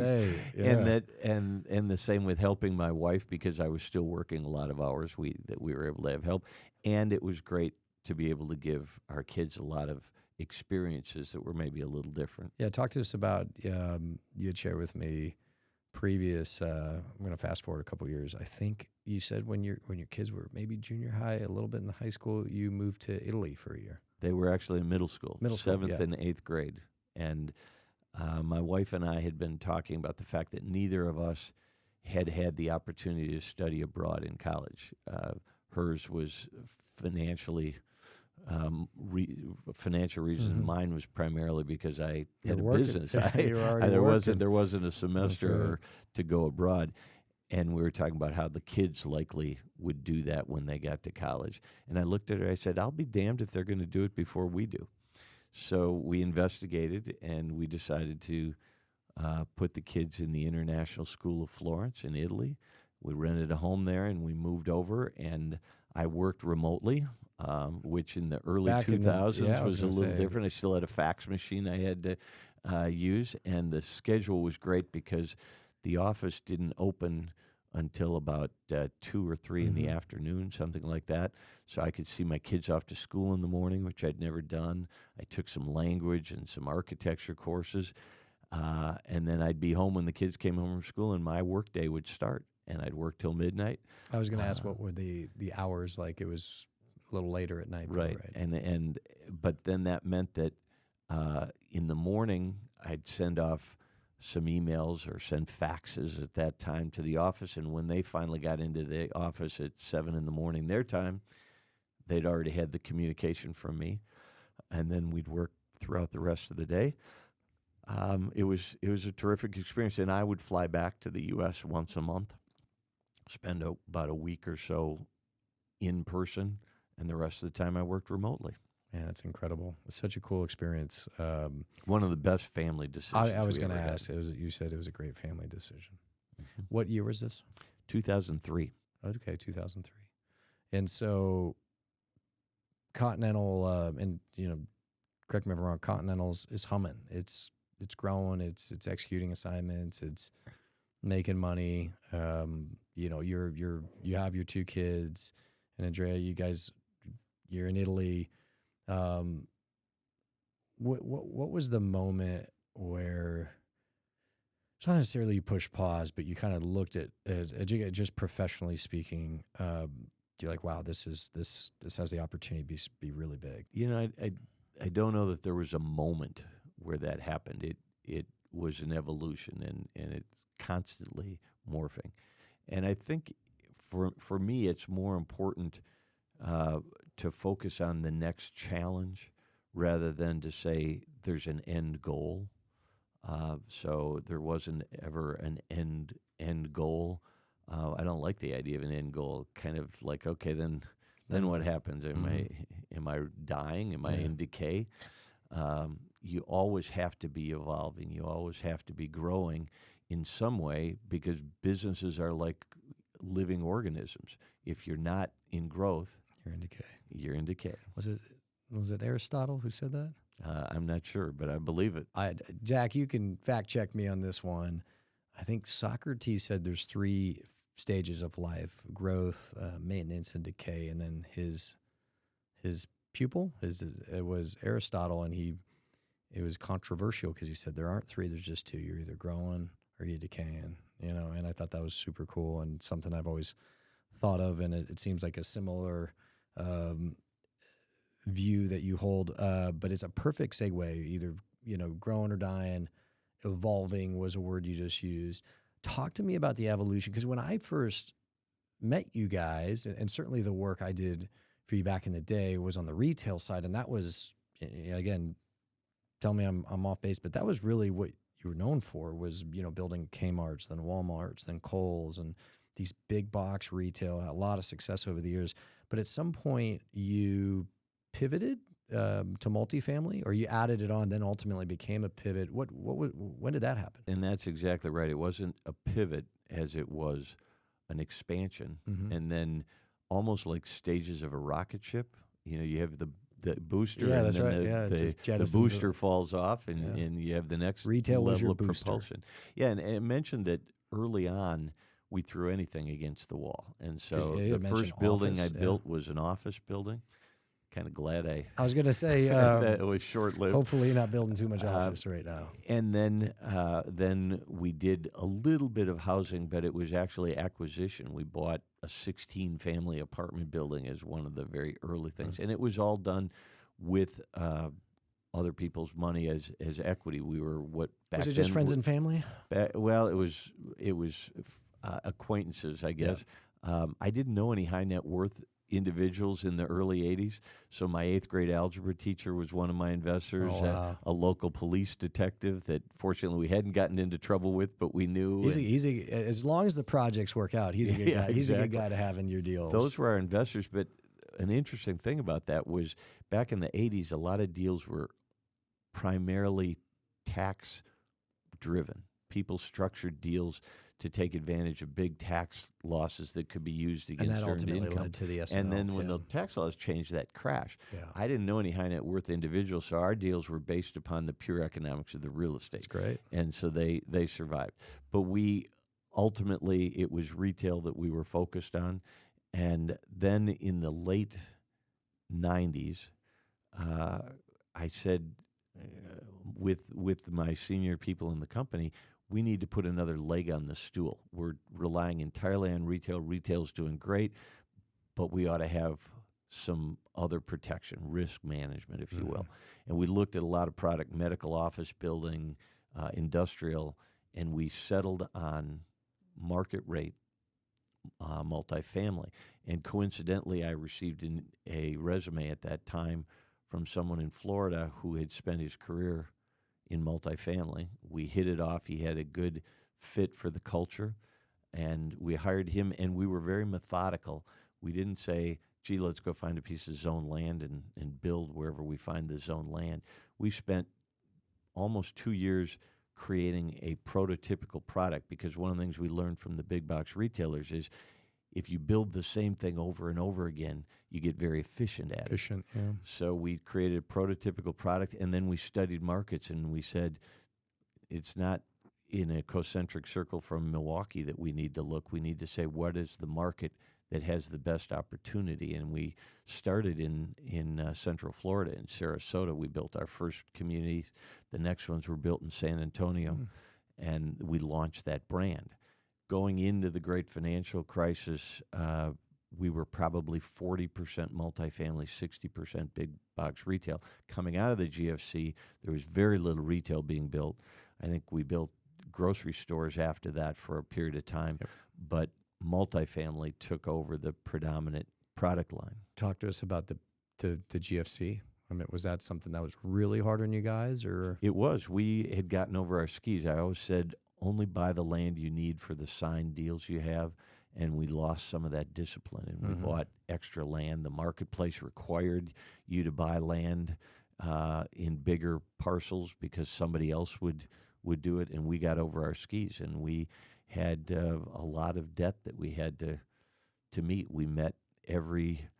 And the same with helping my wife, because I was still working a lot of hours. That we were able to have help, and it was great to be able to give our kids a lot of experiences that were maybe a little different. Yeah, talk to us about, you had shared with me previous, I'm going to fast forward a couple years. I think you said when your kids were maybe junior high, a little bit in the high school, you moved to Italy for a year. They were actually in middle school, 7th and 8th grade. And my wife and I had been talking about the fact that neither of us had the opportunity to study abroad in college. Hers was financial reasons. Mine was primarily because I had a business. There wasn't a semester to go abroad, and we were talking about how the kids likely would do that when they got to college. And I looked at her. I said, "I'll be damned if they're going to do it before we do." So we investigated, and we decided to put the kids in the International School of Florence in Italy. We rented a home there, and we moved over, and I worked remotely, which in the early 2000s was a little different. I still had a fax machine I had to use, and the schedule was great because the office didn't open until about 2 or 3 in the afternoon, something like that. So I could see my kids off to school in the morning, which I'd never done. I took some language and some architecture courses, and then I'd be home when the kids came home from school, and my work day would start, and I'd work till midnight. I was going to ask, what were the hours like? It was a little later at night, right? But then that meant that in the morning I'd send off some emails or send faxes at that time to the office, and when they finally got into the office at 7 in the morning their time, they'd already had the communication from me, and then we'd work throughout the rest of the day. It was a terrific experience, and I would fly back to the U.S. once a month, spend about a week or so in person, and the rest of the time I worked remotely. Man, that's incredible. It's such a cool experience. One of the best family decisions. I was going to ask. You said it was a great family decision. What year was this? 2003. Okay, 2003. And so Continental, and correct me if I'm wrong, Continental's is humming. It's growing. It's executing assignments. It's making money. You have your 2 kids, And Andrea, you're in Italy. What was the moment where it's not necessarily you pushed pause, but you kind of looked at just professionally speaking, you're like, wow, this has the opportunity to be really big. I don't know that there was a moment where that happened. It was an evolution, and it's constantly morphing. And I think for me, it's more important to focus on the next challenge rather than to say there's an end goal. So there wasn't ever an end goal. I don't like the idea of an end goal. Kind of like, okay, then what happens? Am I dying? Am I in decay? You always have to be evolving. You always have to be growing in some way, because businesses are like living organisms. If you're not in growth, you're in decay. You're in decay. Was it Aristotle who said that? I'm not sure, but I believe it. Jack, you can fact check me on this one. I think Socrates said there's 3 stages of life: growth, maintenance, and decay. And then his pupil, it was Aristotle, and it was controversial because he said there aren't 3, there's just 2. You're either growing or you're decaying, and I thought that was super cool and something I've always thought of, and it seems like a similar view that you hold, but it's a perfect segue. Either growing or dying, evolving was a word you just used. Talk to me about the evolution, because when I first met you guys, and certainly the work I did for you back in the day was on the retail side, and that was, again, tell me I'm off base, but that was really what you were known for, was building Kmart's, then Walmart's, then Kohl's, and these big box retail. A lot of success over the years, but at some point you pivoted to multifamily, or you added it on, then ultimately became a pivot. When did that happen? And that's exactly right. It wasn't a pivot as it was an expansion, and then almost like stages of a rocket ship. You have the booster, yeah, and that's then right. the booster falls off, and you have the next retail level was your of booster. propulsion. Yeah, and I mentioned that early on we threw anything against the wall, and so the first building I built was an office building. Kind of glad I was going to say that it was short-lived. Hopefully you're not building too much office right now. And then we did a little bit of housing, but it was actually acquisition. We bought a 16-family apartment building as one of the very early things, and it was all done with other people's money as equity. We were back was it just then, friends and family? Well, it was acquaintances, I guess. Yeah. I didn't know any high net worth individuals in the early 80s. So my 8th grade algebra teacher was one of my investors, a local police detective that fortunately we hadn't gotten into trouble with, but we knew. As long as the projects work out, he's a good guy. He's a good guy to have in your deals. Those were our investors. But an interesting thing about that was back in the 80s, a lot of deals were primarily tax driven. People structured deals to take advantage of big tax losses that could be used against earned income. And that ultimately led to the S&L. And then when the tax laws changed, that crashed. Yeah. I didn't know any high net worth individuals, so our deals were based upon the pure economics of the real estate. That's great. And so they survived. But ultimately, it was retail that we were focused on. And then in the late 90s, I said with my senior people in the company, we need to put another leg on the stool. We're relying entirely on retail. Retail's doing great, but we ought to have some other protection, risk management, if you will. And we looked at a lot of product, medical office building, industrial, and we settled on market rate multifamily. And coincidentally, I received a resume at that time from someone in Florida who had spent his career in multifamily. We hit it off. He had a good fit for the culture, and we hired him, and we were very methodical. We didn't say, gee, let's go find a piece of zoned land and build wherever we find the zoned land. We spent almost 2 years creating a prototypical product, because one of the things we learned from the big box retailers is if you build the same thing over and over again, you get very efficient at it. Yeah. So we created a prototypical product, and then we studied markets, and we said, in a concentric circle from Milwaukee that we need to look. We need to say, what is the market that has the best opportunity? And we started in Central Florida, in Sarasota. We built our first communities. The next ones were built in San Antonio, and we launched that brand. Going into the great financial crisis, we were probably 40% multifamily, 60% big box retail. Coming out of the GFC, there was very little retail being built. I think we built grocery stores after that for a period of time, but multifamily took over the predominant product line. Talk to us about the GFC. I mean, was that something that was really hard on you guys, or? It was. We had gotten over our skis. I always said, only buy the land you need for the signed deals you have, and we lost some of that discipline, and we bought extra land. The marketplace required you to buy land in bigger parcels because somebody else would do it, and we got over our skis, and we had a lot of debt that we had to meet. We met every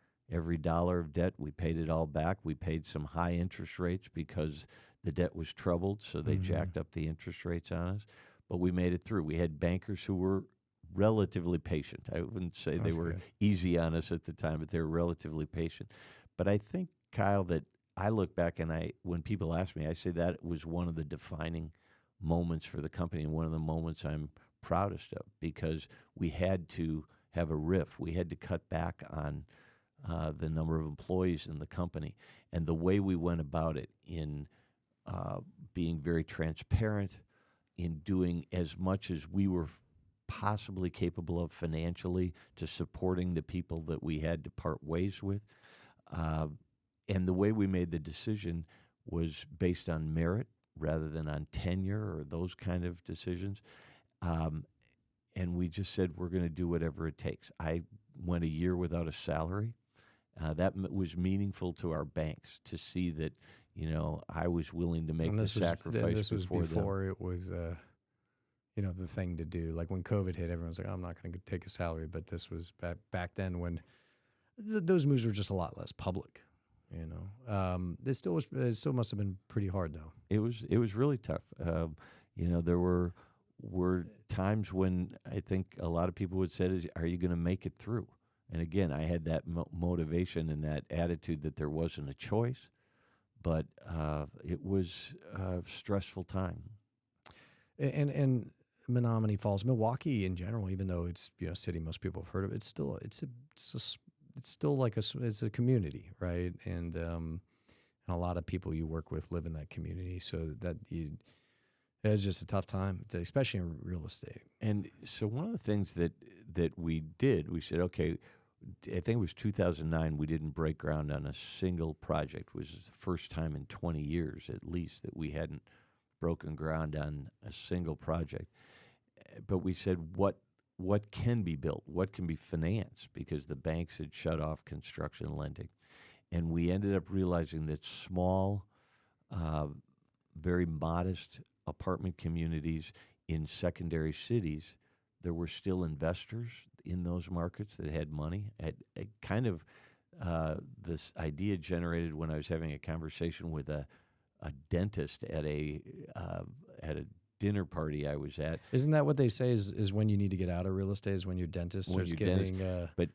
dollar of debt. We paid it all back. We paid some high interest rates because the debt was troubled, so they jacked up the interest rates on us. But we made it through. We had bankers who were relatively patient. I wouldn't say they were easy on us at the time, but they were relatively patient. But I think, Kyle, that I look back and when people ask me, I say that was one of the defining moments for the company and one of the moments I'm proudest of, because we had to have a RIF. We had to cut back on the number of employees in the company. And the way we went about it in being very transparent, in doing as much as we were possibly capable of financially to supporting the people that we had to part ways with. And the way we made the decision was based on merit rather than on tenure or those kind of decisions. And we just said, we're going to do whatever it takes. I went a year without a salary. That was meaningful to our banks to see that, I was willing to make the sacrifice. This was before it was, the thing to do. Like when COVID hit, everyone's like, I'm not going to take a salary. But this was back then when those moves were just a lot less public. It still must have been pretty hard though. It was really tough. There were times when I think a lot of people would say, are you going to make it through? And again, I had that motivation and that attitude that there wasn't a choice, but it was a stressful time. And Menominee Falls, Milwaukee in general, even though it's a city most people have heard of, it's still like it's a community, right? And a lot of people you work with live in that community, so that it's just a tough time, especially in real estate. And so one of the things that we did, we said, okay, I think it was 2009, we didn't break ground on a single project. It was the first time in 20 years at least that we hadn't broken ground on a single project. But we said, what can be built? What can be financed? Because the banks had shut off construction lending. And we ended up realizing that small, very modest apartment communities in secondary cities, there were still investors in those markets that had money. This idea generated when I was having a conversation with a dentist at a dinner party I was at. Isn't that what they say is when you need to get out of real estate, is when your dentist starts getting... But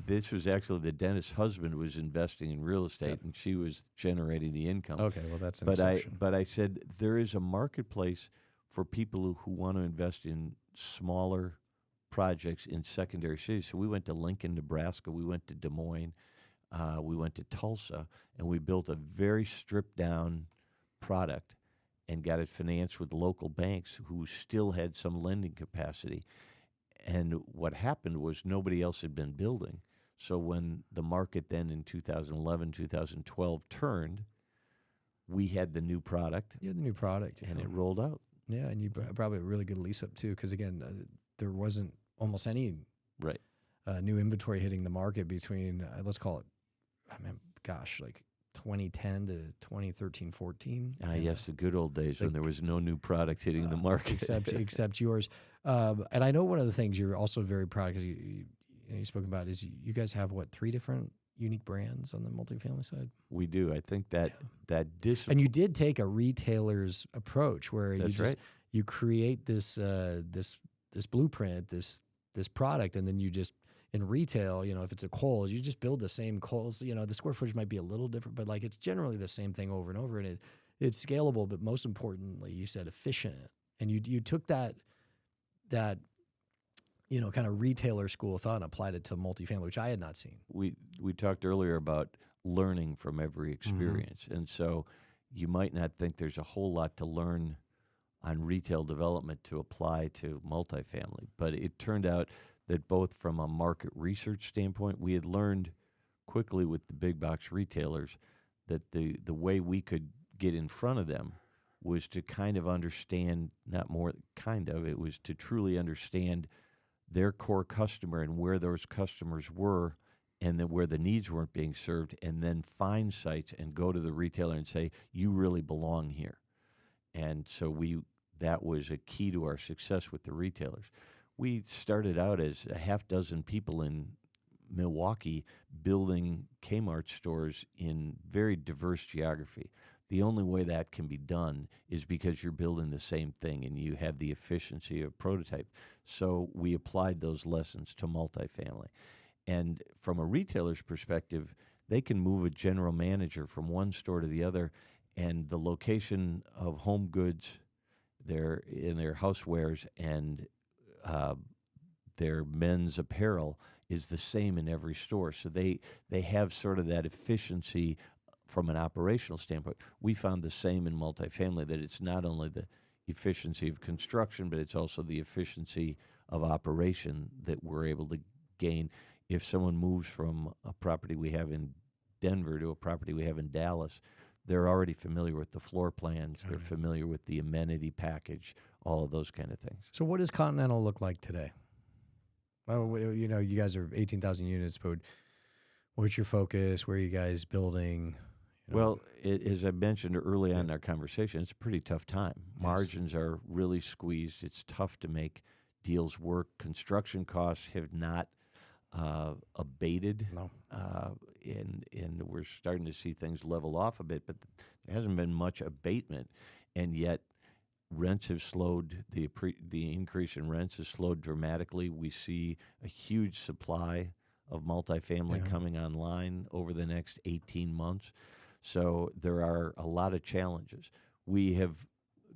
this was actually the dentist's husband was investing in real estate, and she was generating the income. Okay, well, that's an exception. But I said there is a marketplace for people who want to invest in smaller projects in secondary cities. So we went to Lincoln, Nebraska. We went to Des Moines. We went to Tulsa, and we built a very stripped-down product and got it financed with local banks who still had some lending capacity. And what happened was nobody else had been building. So when the market then in 2011, 2012 turned, we had the new product. You had the new product. And it rolled out. Yeah, and you probably a really good lease up too, because again, there wasn't almost any new inventory hitting the market between, let's call it, like 2010 to 2013, 14. Yes, the good old days when there was no new product hitting the market. except yours. And I know one of the things you're also very proud, because you spoke about, is you guys have, 3 different unique brands on the multifamily side? We do. I think that discipline. And you did take a retailer's approach where you create this blueprint, this product, and then you just in retail, if it's a Kohl's, you just build the same Kohl's. The square footage might be a little different, but like it's generally the same thing over and over, and it's scalable. But most importantly, you said efficient, and you took that kind of retailer school of thought and applied it to multifamily, which I had not seen. We talked earlier about learning from every experience, and so you might not think there's a whole lot to learn on retail development to apply to multifamily, but it turned out that both from a market research standpoint, we had learned quickly with the big box retailers that the way we could get in front of them was to kind of understand, it was to truly understand their core customer and where those customers were and then where the needs weren't being served, and then find sites and go to the retailer and say, you really belong here. And so that was a key to our success with the retailers. We started out as a half dozen people in Milwaukee building Kmart stores in very diverse geography. The only way that can be done is because you're building the same thing and you have the efficiency of prototype. So we applied those lessons to multifamily. And from a retailer's perspective, they can move a general manager from one store to the other, and the location of home goods, their housewares, and their men's apparel is the same in every store. So they have sort of that efficiency from an operational standpoint. We found the same in multifamily, that it's not only the efficiency of construction, but it's also the efficiency of operation that we're able to gain. If someone moves from a property we have in Denver to a property we have in Dallas, they're already familiar with the floor plans. They're familiar with the amenity package, all of those kind of things. So what does Continental look like today? Well, you guys are 18,000 units, but what's your focus? Where are you guys building? Well, as I mentioned early on in our conversation, it's a pretty tough time. Yes. Margins are really squeezed. It's tough to make deals work. Construction costs have not abated. No. And we're starting to see things level off a bit, but there hasn't been much abatement, and yet rents have slowed. The increase in rents has slowed dramatically. We see a huge supply of multifamily coming online over the next 18 months. So there are a lot of challenges. We have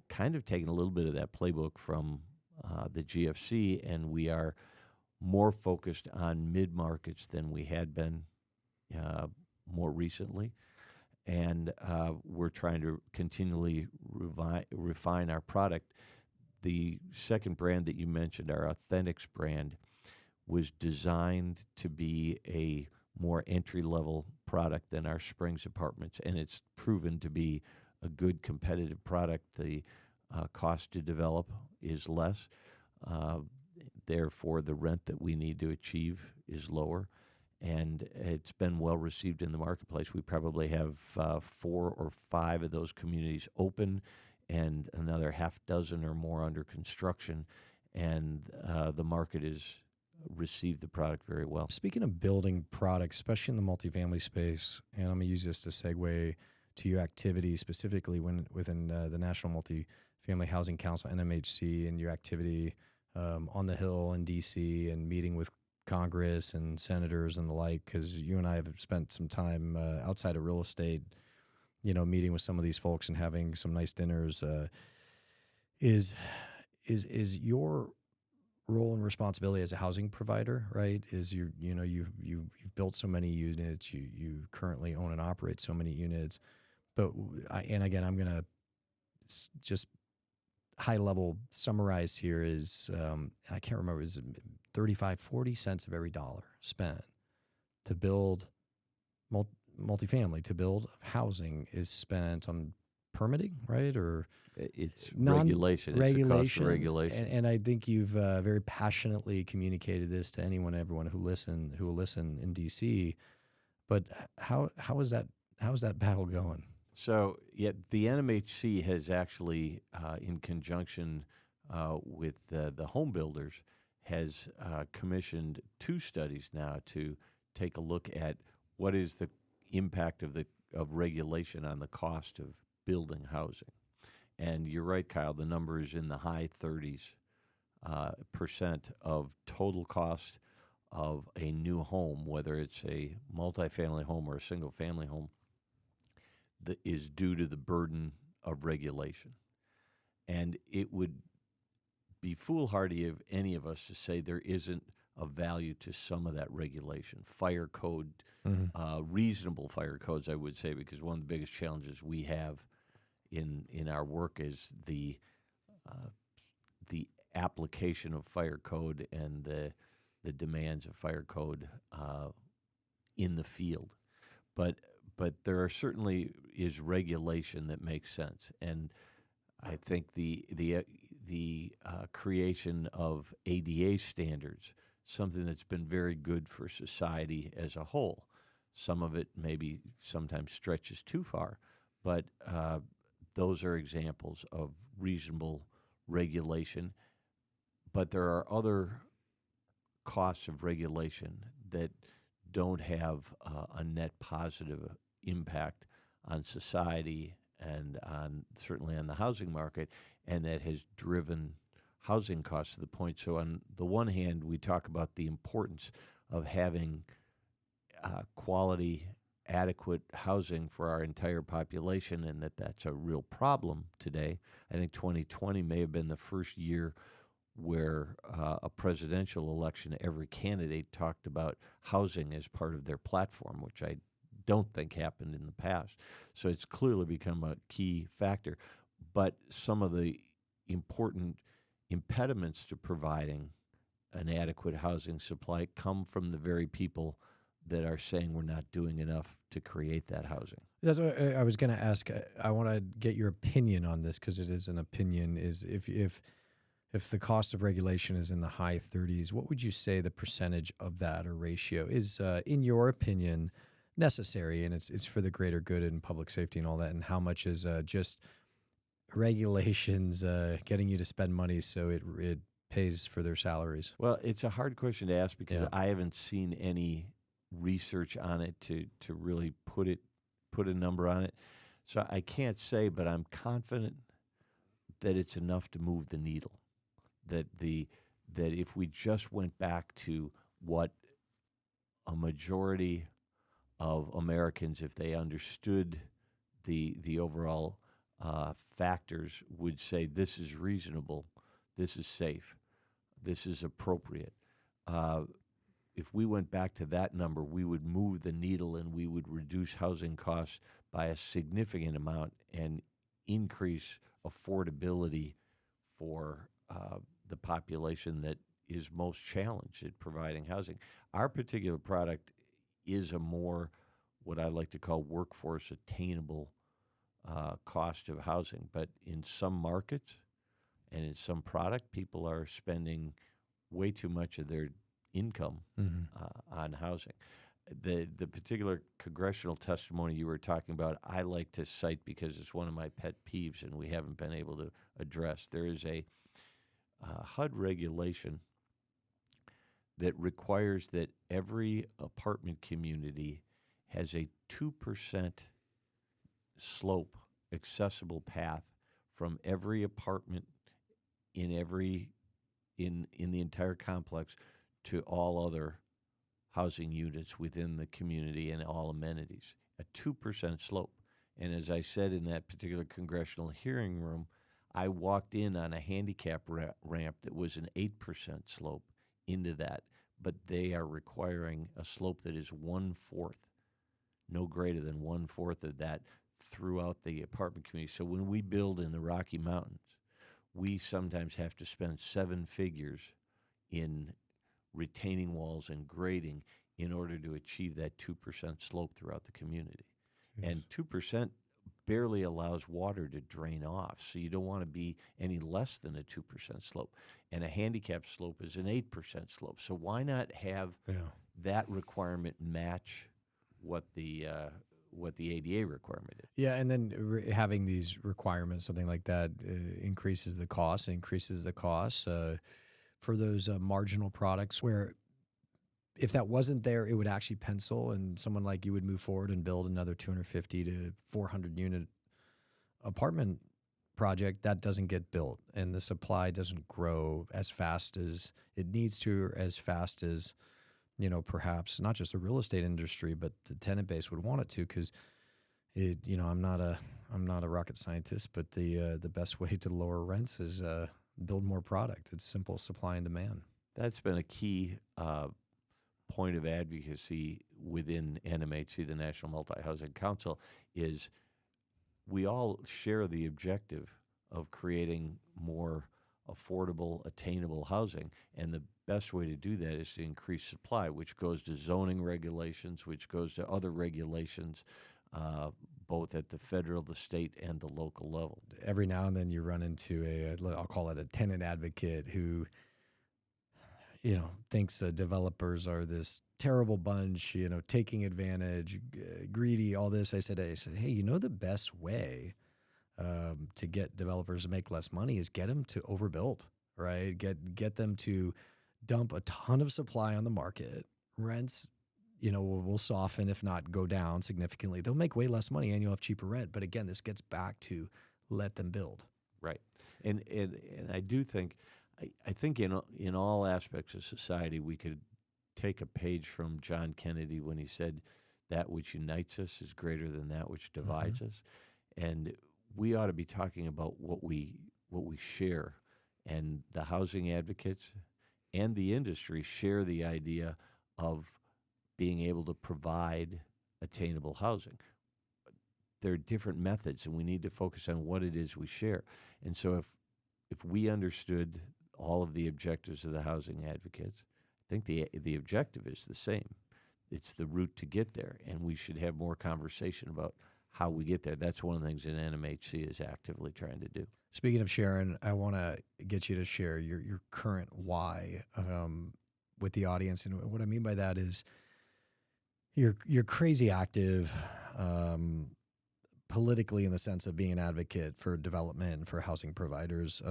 kind of taken a little bit of that playbook from the GFC, and we are more focused on mid-markets than we had been more recently. And we're trying to continually refine our product. The second brand that you mentioned, our Authentics brand, was designed to be a more entry-level product than our Springs apartments, and it's proven to be a good competitive product. The cost to develop is less. Therefore, the rent that we need to achieve is lower, and it's been well received in the marketplace. We probably have 4 or 5 of those communities open and another half dozen or more under construction, and the market has received the product very well. Speaking of building products, especially in the multifamily space, and I'm going to use this to segue to your activity specifically within the National Multifamily Housing Council, NMHC, and your activity on the Hill in D.C. and meeting with Congress and senators and the like, because you and I have spent some time outside of real estate, meeting with some of these folks and having some nice dinners. Is your role and responsibility as a housing provider, right? Is you've built so many units, you currently own and operate so many units, but I'm going to just high level summarize here is, I can't remember, is it 35-40 cents of every dollar spent to build multifamily, to build housing is spent on permitting, right? Or it's regulation. It's the cost of regulation. And I think you've very passionately communicated this to everyone who will listen in DC. But how is that battle going? So, the NMHC has actually, in conjunction with the home builders, has commissioned 2 studies now to take a look at what is the impact of regulation on the cost of building housing. And you're right, Kyle, the number is in the high 30s percent of total cost of a new home, whether it's a multifamily home or a single-family home, that is due to the burden of regulation. And it would be foolhardy of any of us to say there isn't a value to some of that regulation. Fire code, reasonable fire codes, I would say, because one of the biggest challenges we have in our work is the application of fire code and the demands of fire code in the field. But there are certainly is regulation that makes sense, and I think the creation of ADA standards, something that's been very good for society as a whole. Some of it maybe sometimes stretches too far, but those are examples of reasonable regulation. But there are other costs of regulation that don't have a net positive impact on society and certainly on the housing market, and that has driven housing costs to the point. So on the one hand, we talk about the importance of having quality, adequate housing for our entire population, and that's a real problem today. I think 2020 may have been the first year where a presidential election, every candidate talked about housing as part of their platform, which I don't think happened in the past. So it's clearly become a key factor. But some of the important impediments to providing an adequate housing supply come from the very people that are saying we're not doing enough to create that housing. That's what I was going to ask. I want to get your opinion on this, because it is an opinion. Is if the cost of regulation is in the high 30s, what would you say the percentage of that or ratio is, in your opinion, necessary, and it's for the greater good and public safety and all that, and how much is just regulations getting you to spend money so it pays for their salaries? Well, it's a hard question to ask because I haven't seen any research on it to really put a number on it. So I can't say, but I'm confident that it's enough to move the needle. That if we just went back to what a majority of Americans, if they understood the overall factors, would say this is reasonable, this is safe, this is appropriate. If we went back to that number, we would move the needle and we would reduce housing costs by a significant amount and increase affordability for the population that is most challenged at providing housing. Our particular product is a more, what I like to call, workforce attainable cost of housing. But in some markets and in some product, people are spending way too much of their income on housing. The particular congressional testimony you were talking about, I like to cite because it's one of my pet peeves and we haven't been able to address. There is a HUD regulation that requires that every apartment community has a 2% slope accessible path from every apartment in the entire complex to all other housing units within the community and all amenities. A 2% slope. And as I said in that particular congressional hearing room, I walked in on a handicap ramp that was an 8% slope into that, but they are requiring a slope that is 1/4, no greater than 1/4 of that throughout the apartment community. So when we build in the Rocky Mountains, we sometimes have to spend 7 figures in retaining walls and grading in order to achieve that 2% slope throughout the community. Jeez. And 2% barely allows water to drain off, so you don't want to be any less than a 2% slope. And a handicap slope is an 8% slope. So why not have that requirement match what the ADA requirement is? Yeah, and then having these requirements, something like that, increases the cost for those marginal products where if that wasn't there, it would actually pencil, and someone like you would move forward and build another 250 to 400 unit apartment project, that doesn't get built, and the supply doesn't grow as fast as it needs to, or as fast as, perhaps not just the real estate industry, but the tenant base would want it to, because I'm not a rocket scientist, but the best way to lower rents is build more product. It's simple, supply and demand. That's been a key point of advocacy within NMHC, the National Multi-Housing Council, is we all share the objective of creating more affordable, attainable housing. And the best way to do that is to increase supply, which goes to zoning regulations, which goes to other regulations, both at the federal, the state, and the local level. Every now and then you run into I'll call it a tenant advocate who, thinks developers are this terrible bunch, taking advantage, greedy, all this. I said, hey, the best way to get developers to make less money is get them to overbuild, right? Get them to dump a ton of supply on the market. Rents, will soften, if not go down significantly. They'll make way less money and you'll have cheaper rent. But again, this gets back to let them build. Right. And I do think, I think in all aspects of society, we could take a page from John Kennedy when he said, that which unites us is greater than that which divides us. And we ought to be talking about what we share. And the housing advocates and the industry share the idea of being able to provide attainable housing. There are different methods, and we need to focus on what it is we share. And so if we understood all of the objectives of the housing advocates, I think the objective is the same. It's the route to get there, and we should have more conversation about how we get there. That's one of the things that NMHC is actively trying to do. Speaking of Sharon, I want to get you to share your current why with the audience. And what I mean by that is you're crazy active politically, in the sense of being an advocate for development and for housing providers.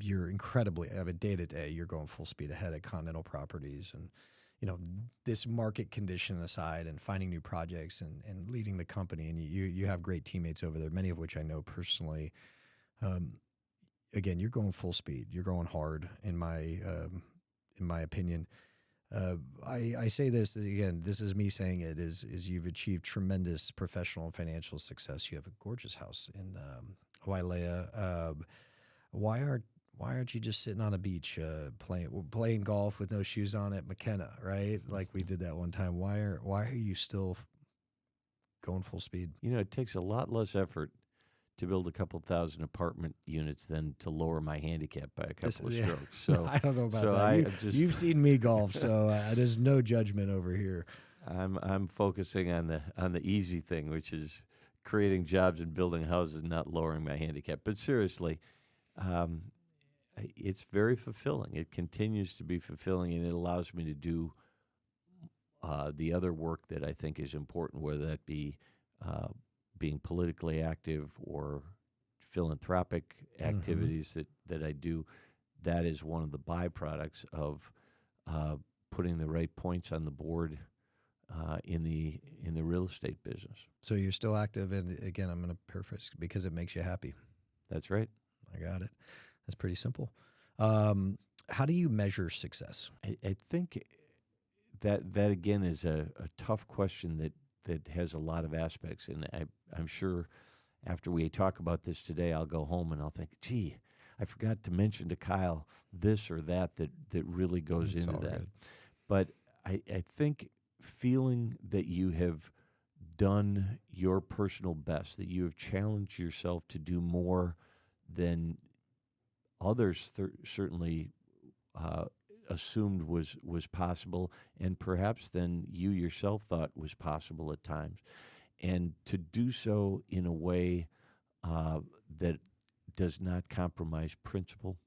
You're incredibly, day to day, you're going full speed ahead at Continental Properties. And, this market condition aside, and finding new projects and leading the company. And you have great teammates over there, many of which I know personally. Again, you're going full speed. You're going hard, in my opinion. I say this again. This is me saying it. Is you've achieved tremendous professional and financial success. You have a gorgeous house in Wailea. Why aren't you just sitting on a beach playing golf with no shoes on at McKenna, right? Like we did that one time. Why are you still going full speed? It takes a lot less effort to build a couple thousand apartment units than to lower my handicap by a couple of strokes. So I don't know about that. You've seen me golf, so there's no judgment over here. I'm focusing on the easy thing, which is creating jobs and building houses, not lowering my handicap. But seriously, it's very fulfilling. It continues to be fulfilling, and it allows me to do the other work that I think is important, whether that be being politically active or philanthropic activities that I do. That is one of the byproducts of putting the right points on the board in the real estate business. So you're still active, and again, I'm going to paraphrase, because it makes you happy. That's right. I got it. That's pretty simple. How do you measure success? I think that again is a tough question that has a lot of aspects, and I'm sure after we talk about this today, I'll go home and I'll think, gee, I forgot to mention to Kyle this or that really goes into that. Good. But I think feeling that you have done your personal best, that you have challenged yourself to do more than others certainly assumed was possible, and perhaps than you yourself thought was possible at times. And to do so in a way that does not compromise principle,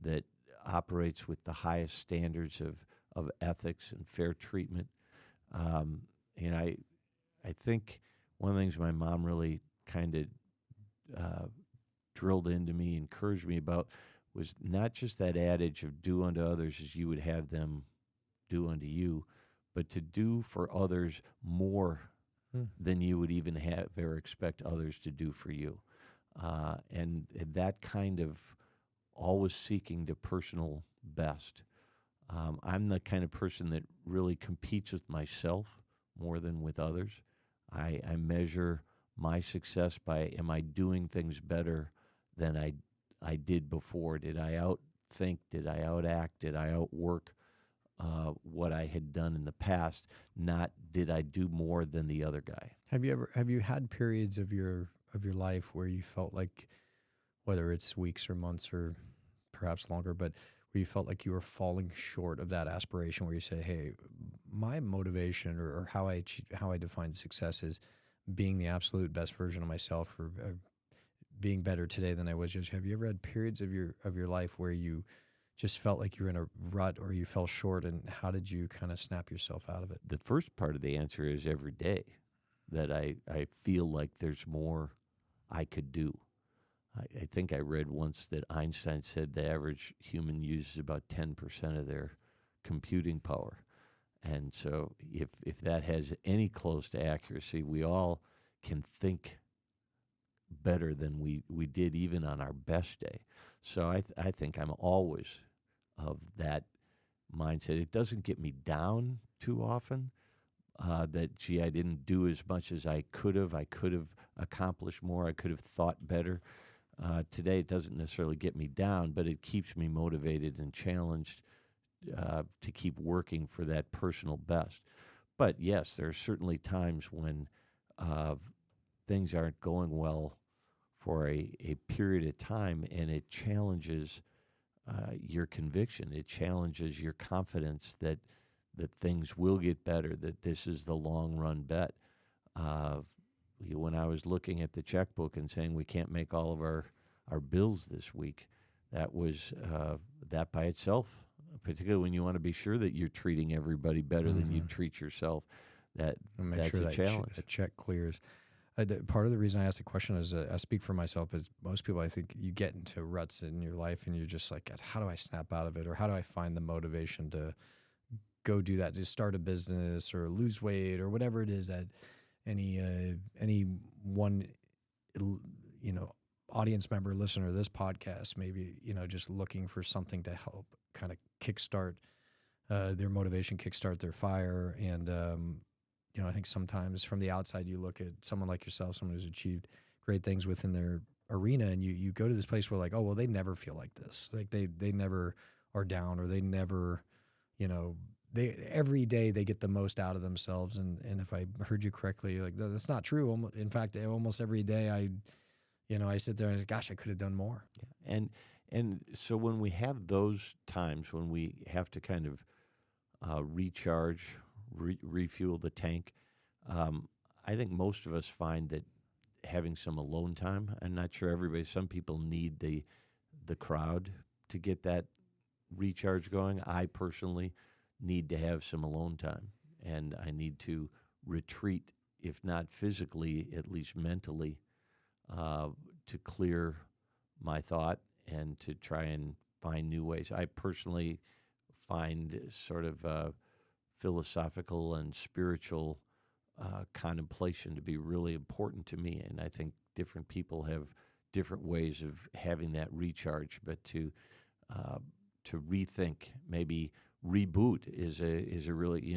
that operates with the highest standards of ethics and fair treatment. And I think one of the things my mom really kind of drilled into me, encouraged me about, was not just that adage of do unto others as you would have them do unto you, but to do for others more than you would even have or expect others to do for you. and that kind of always seeking the personal best. I'm the kind of person that really competes with myself more than with others. I measure my success by, am I doing things better than I did before? Did I outthink? Did I outact? Did I outwork what I had done in the past? Not did I do more than the other guy? Have you had periods of your life where you felt like, whether it's weeks or months or perhaps longer, but where you felt like you were falling short of that aspiration, where you say, "Hey, my motivation or how I define success is being the absolute best version of myself, or being better today than I was yesterday." Have you ever had periods of your life where you just felt like you were in a rut or you fell short, and how did you kind of snap yourself out of it? The first part of the answer is every day that I feel like there's more I could do. I think I read once that Einstein said the average human uses about 10% of their computing power. And so if that has any close to accuracy, we all can think better than we did even on our best day. So I think I'm always of that mindset. It doesn't get me down too often, that, gee, I didn't do as much as I could have. I could have accomplished more. I could have thought better. Today, it doesn't necessarily get me down, but it keeps me motivated and challenged to keep working for that personal best. But yes, there are certainly times when things aren't going well for a period of time, and it challenges your conviction. It challenges your confidence that things will get better, that this is the long-run bet. When I was looking at the checkbook and saying we can't make all of our bills this week, that was that by itself, particularly when you want to be sure that you're treating everybody better than you treat yourself, that's sure a challenge. That check clears. Part of the reason I asked the question is, I speak for myself, is most people, I think you get into ruts in your life and you're just like, how do I snap out of it? Or how do I find the motivation to go do that, to start a business or lose weight or whatever it is that any one, audience member, listener of this podcast, maybe, just looking for something to help kind of kickstart their motivation, kickstart their fire. And, I think sometimes from the outside, you look at someone like yourself, someone who's achieved great things within their arena, and you go to this place where, like, oh, well, they never feel like this. Like they never are down, or they never, every day they get the most out of themselves. And if I heard you correctly, like, that's not true. In fact, almost every day I sit there and say, gosh, I could have done more. Yeah. And so when we have those times when we have to kind of recharge, refuel the tank, I think most of us find that having some alone time, I'm not sure everybody, some people need the crowd to get that recharge going. I personally need to have some alone time, and I need to retreat, if not physically, at least mentally, to clear my thought and to try and find new ways. I personally find sort of philosophical and spiritual contemplation to be really important to me, and I think different people have different ways of having that recharge. But to rethink, maybe reboot is a really,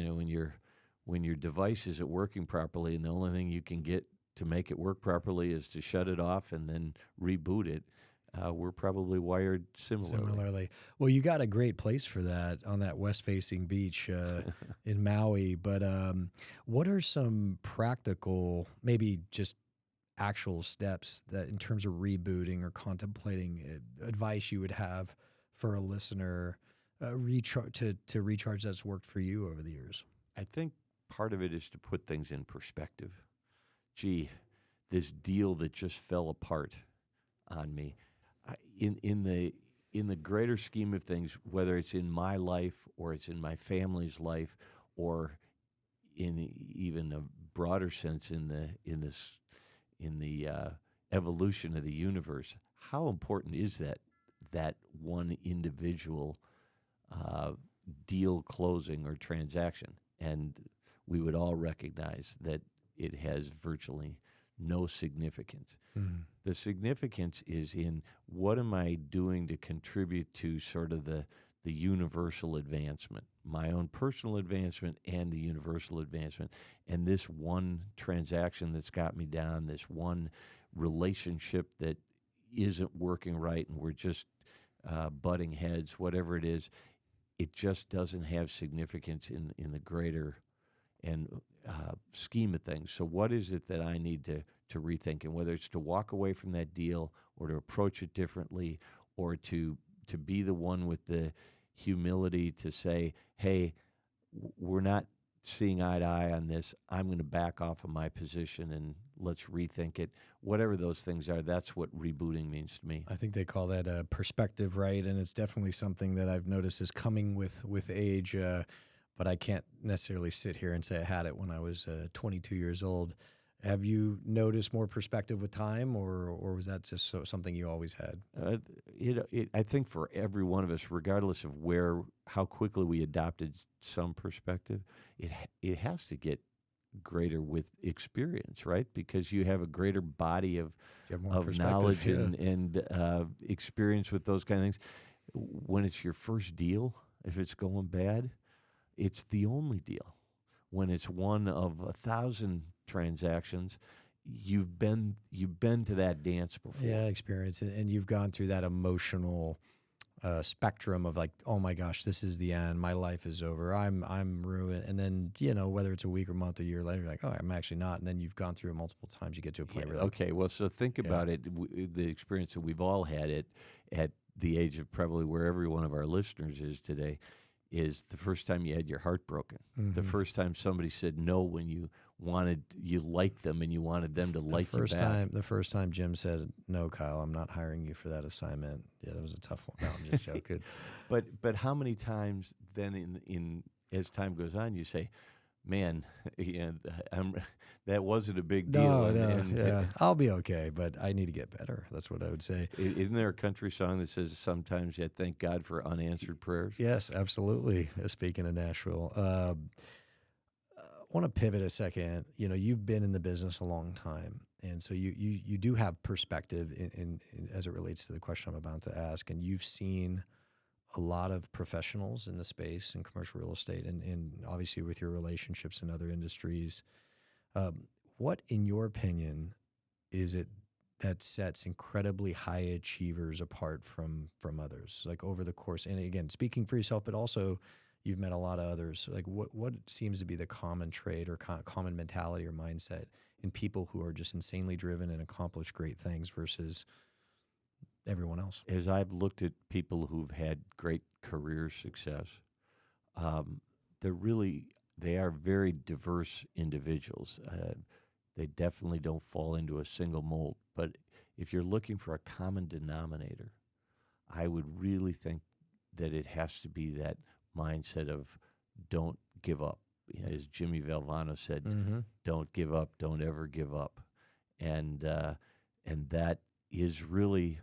when your device isn't working properly, and the only thing you can get to make it work properly is to shut it off and then reboot it. We're probably wired similarly. Well, you got a great place for that on that west-facing beach in Maui. But what are some practical, maybe just actual steps that, in terms of rebooting or contemplating, advice you would have for a listener to recharge that's worked for you over the years? I think part of it is to put things in perspective. Gee, this deal that just fell apart on me. In the greater scheme of things, whether it's in my life or it's in my family's life, or in even a broader sense in the evolution of the universe, how important is that one individual deal closing or transaction? And we would all recognize that it has virtually no significance. Mm. The significance is in what am I doing to contribute to sort of the universal advancement, my own personal advancement and the universal advancement. And this one transaction that's got me down, this one relationship that isn't working right, and we're just butting heads, whatever it is, it just doesn't have significance in the greater and scheme of things. So what is it that I need to rethink? And whether it's to walk away from that deal or to approach it differently or to be the one with the humility to say, hey, we're not seeing eye to eye on this. I'm going to back off of my position and let's rethink it. Whatever those things are, that's what rebooting means to me. I think they call that a perspective, right? And it's definitely something that I've noticed is coming with age. But I can't necessarily sit here and say I had it when I was 22 years old. Have you noticed more perspective with time, or was that just something you always had? I think for every one of us, regardless of how quickly we adopted some perspective, it has to get greater with experience, right? Because you have a greater body of knowledge and experience with those kind of things. When it's your first deal, if it's going bad, it's the only deal. When it's one of 1,000 transactions, you've been to that dance before. Yeah, experience, and you've gone through that emotional spectrum of like, oh my gosh, this is the end. My life is over. I'm ruined. And then whether it's a week or month or year later, you're like, oh, I'm actually not. And then you've gone through it multiple times. You get to a point where you're like, okay, well, so think about it. The experience that we've all had at the age of probably where every one of our listeners is today is the first time you had your heart broken. Mm-hmm. The first time somebody said no when you liked them and you wanted them to like you back. The first time Jim said, no, Kyle, I'm not hiring you for that assignment. Yeah, that was a tough one. No, I'm just joking. But how many times then in as time goes on, you say, man, that wasn't a big deal. No, I'll be okay, but I need to get better. That's what I would say. Isn't there a country song that says sometimes you thank God for unanswered prayers? Yes, absolutely. Speaking of Nashville, I want to pivot a second. You've been in the business a long time, and so you do have perspective in as it relates to the question I'm about to ask, and you've seen a lot of professionals in the space in commercial real estate and obviously with your relationships in other industries. What, in your opinion, is it that sets incredibly high achievers apart from others? Like over the course, and again, speaking for yourself, but also you've met a lot of others. Like what seems to be the common trait or common mentality or mindset in people who are just insanely driven and accomplish great things versus everyone else? As I've looked at people who've had great career success, they are very diverse individuals. They definitely don't fall into a single mold. But if you're looking for a common denominator, I would really think that it has to be that mindset of don't give up. As Jimmy Valvano said, don't give up, don't ever give up. And that is really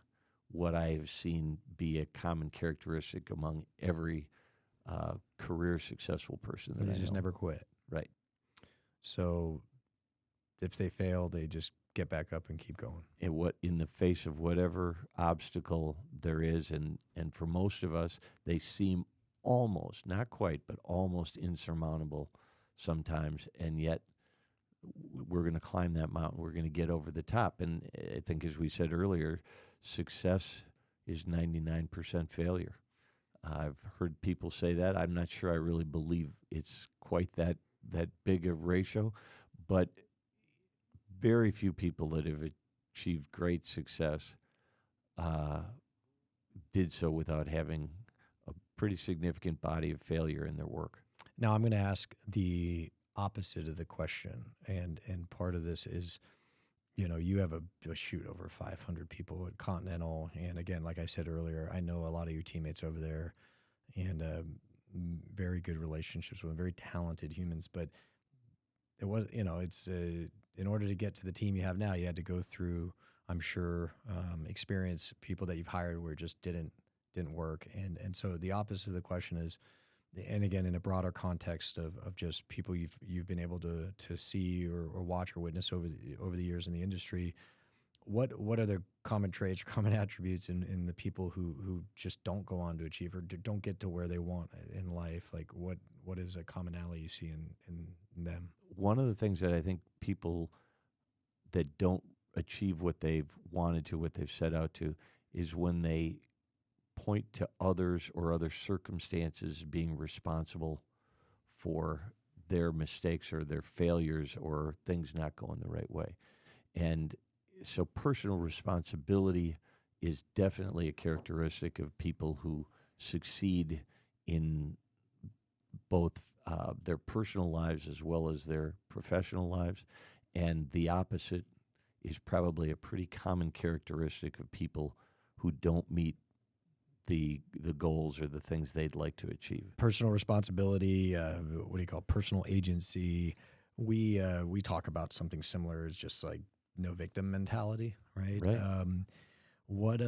what I have seen be a common characteristic among every career successful person. That They just never quit. Right. So if they fail, they just get back up and keep going. And in the face of whatever obstacle there is, and for most of us, they seem almost, not quite, but almost insurmountable sometimes, and yet we're going to climb that mountain. We're going to get over the top. And I think, as we said earlier, success is 99% failure. I've heard people say that. I'm not sure I really believe it's quite that big a ratio, but very few people that have achieved great success did so without having a pretty significant body of failure in their work. Now I'm going to ask the opposite of the question, and part of this is, you have a shoot over 500 people at Continental, and again, like I said earlier, I know a lot of your teammates over there, and very good relationships with them, very talented humans. But it was, it's in order to get to the team you have now, you had to go through, I'm sure, experience people that you've hired where it just didn't work, and so the opposite of the question is, and again, in a broader context of just people you've been able to see or watch or witness over the years in the industry, what are the common traits, common attributes in the people who just don't go on to achieve or don't get to where they want in life? Like what is a commonality you see in them? One of the things that I think people that don't achieve what they've wanted to, what they've set out to, is when they point to others or other circumstances being responsible for their mistakes or their failures or things not going the right way. And so personal responsibility is definitely a characteristic of people who succeed in both their personal lives as well as their professional lives. And the opposite is probably a pretty common characteristic of people who don't meet the goals or the things they'd like to achieve. Personal responsibility, what do you call it? Personal agency. We talk about something similar as just like no victim mentality, right? Right. What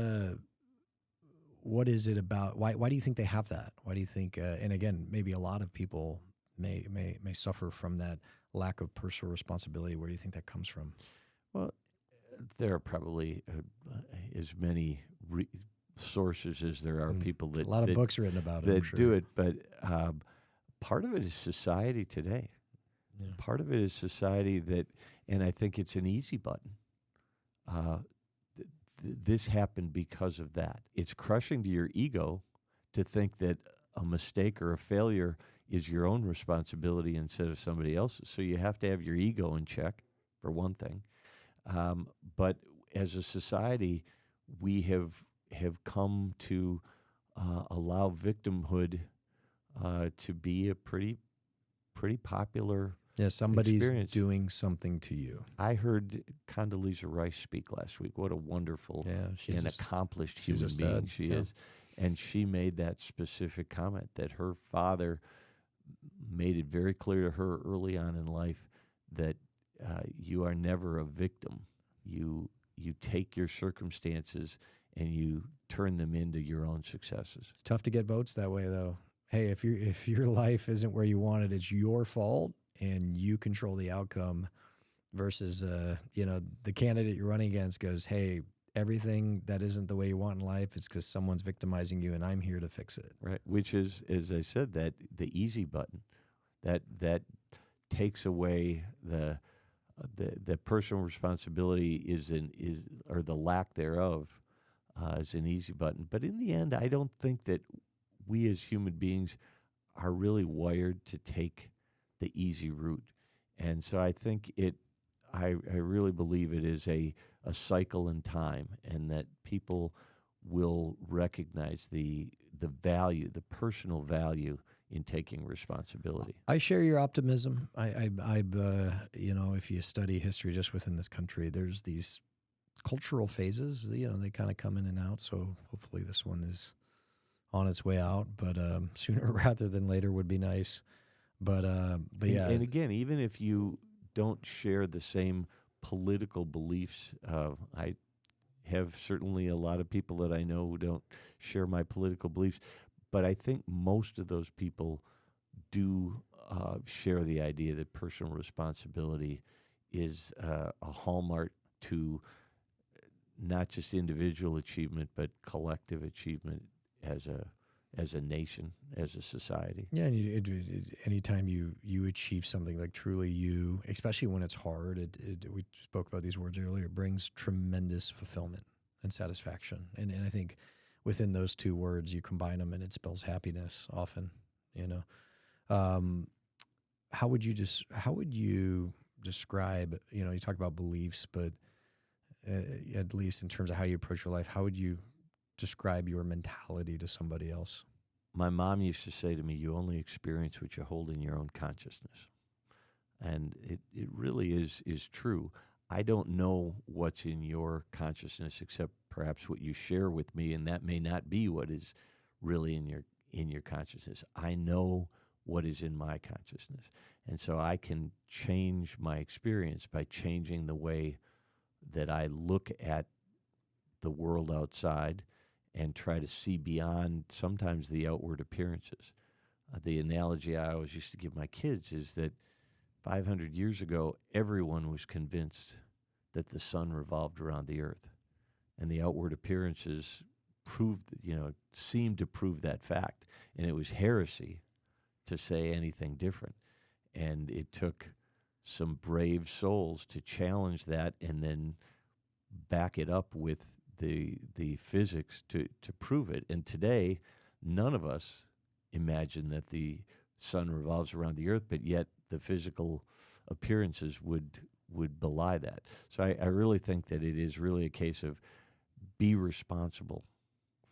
is it about? Why do you think they have that? Why do you think? And again, maybe a lot of people may suffer from that lack of personal responsibility. Where do you think that comes from? Well, there are probably as many sources as there are people that a lot of books written about it. That I'm sure. do it, but part of it is society today. Yeah. Part of it is society that, and I think it's an easy button. This happened because of that. It's crushing to your ego to think that a mistake or a failure is your own responsibility instead of somebody else's. So you have to have your ego in check, for one thing. But as a society, we have come to allow victimhood to be a pretty popular somebody's experience. doing something to you. I heard Condoleezza Rice speak last week. What a wonderful and accomplished human being she is. And she made that specific comment that her father made it very clear to her early on in life that you are never a victim. You take your circumstances and you turn them into your own successes. It's tough to get votes that way, though. Hey, if your life isn't where you want it, it's your fault, and you control the outcome. Versus, the candidate you're running against goes, "Hey, everything that isn't the way you want in life, it's because someone's victimizing you, and I'm here to fix it." Right, which is, as I said, that the easy button, that takes away the personal responsibility or the lack thereof is an easy button. But in the end, I don't think that we as human beings are really wired to take the easy route. And so I think I really believe it is a cycle in time, and that people will recognize the value, the personal value in taking responsibility. I share your optimism. If you study history just within this country, there's these cultural phases. They kind of come in and out. So hopefully this one is on its way out, but sooner rather than later would be nice. But yeah. And again, even if you don't share the same political beliefs, I have certainly a lot of people that I know who don't share my political beliefs, but I think most of those people do share the idea that personal responsibility is a hallmark to not just individual achievement, but collective achievement as a nation, as a society. Yeah, and anytime you achieve something like truly you, especially when it's hard, we spoke about these words earlier, it brings tremendous fulfillment and satisfaction. And I think within those two words, you combine them and it spells happiness often, How would you describe, you talk about beliefs, but at least in terms of how you approach your life, how would you describe your mentality to somebody else? My mom used to say to me, "You only experience what you hold in your own consciousness." And it really is true. I don't know what's in your consciousness except perhaps what you share with me, and that may not be what is really in your consciousness. I know what is in my consciousness. And so I can change my experience by changing the way that I look at the world outside and try to see beyond sometimes the outward appearances. The analogy I always used to give my kids is that 500 years ago, everyone was convinced that the sun revolved around the earth, and the outward appearances seemed to prove that fact. And it was heresy to say anything different. And it took some brave souls to challenge that and then back it up with the physics to prove it. And today, none of us imagine that the sun revolves around the earth, but yet the physical appearances would belie that. So I really think that it is really a case of be responsible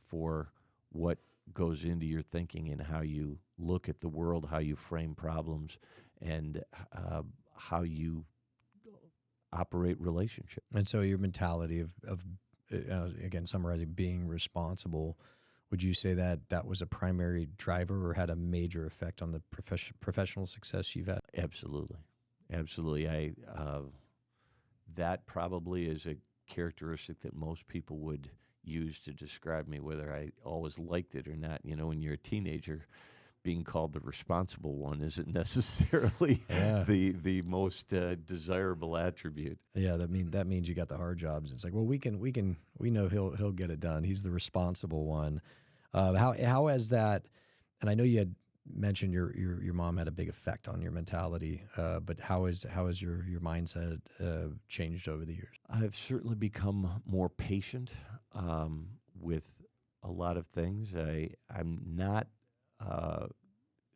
for what goes into your thinking and how you look at the world, how you frame problems, and how you operate relationship. And so your mentality of again, summarizing, being responsible, would you say that was a primary driver or had a major effect on the professional success you've had? Absolutely. That probably is a characteristic that most people would use to describe me, whether I always liked it or not. When you're a teenager, being called the responsible one isn't necessarily the most desirable attribute. Yeah, that means you got the hard jobs. It's like, well, we know he'll get it done. He's the responsible one. How has that? And I know you had mentioned your mom had a big effect on your mentality, but how has your mindset changed over the years? I've certainly become more patient with a lot of things. I'm not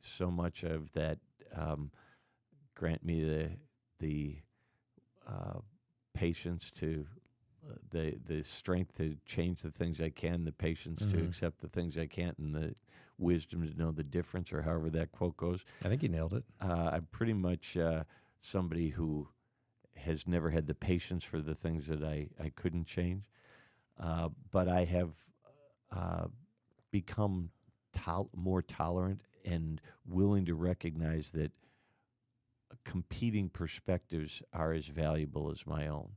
so much of that. Grant me the patience to the strength to change the things I can, the patience to accept the things I can't, and the wisdom to know the difference, or however that quote goes. I think you nailed it. I'm pretty much somebody who has never had the patience for the things that I couldn't change. But I have become more tolerant and willing to recognize that competing perspectives are as valuable as my own.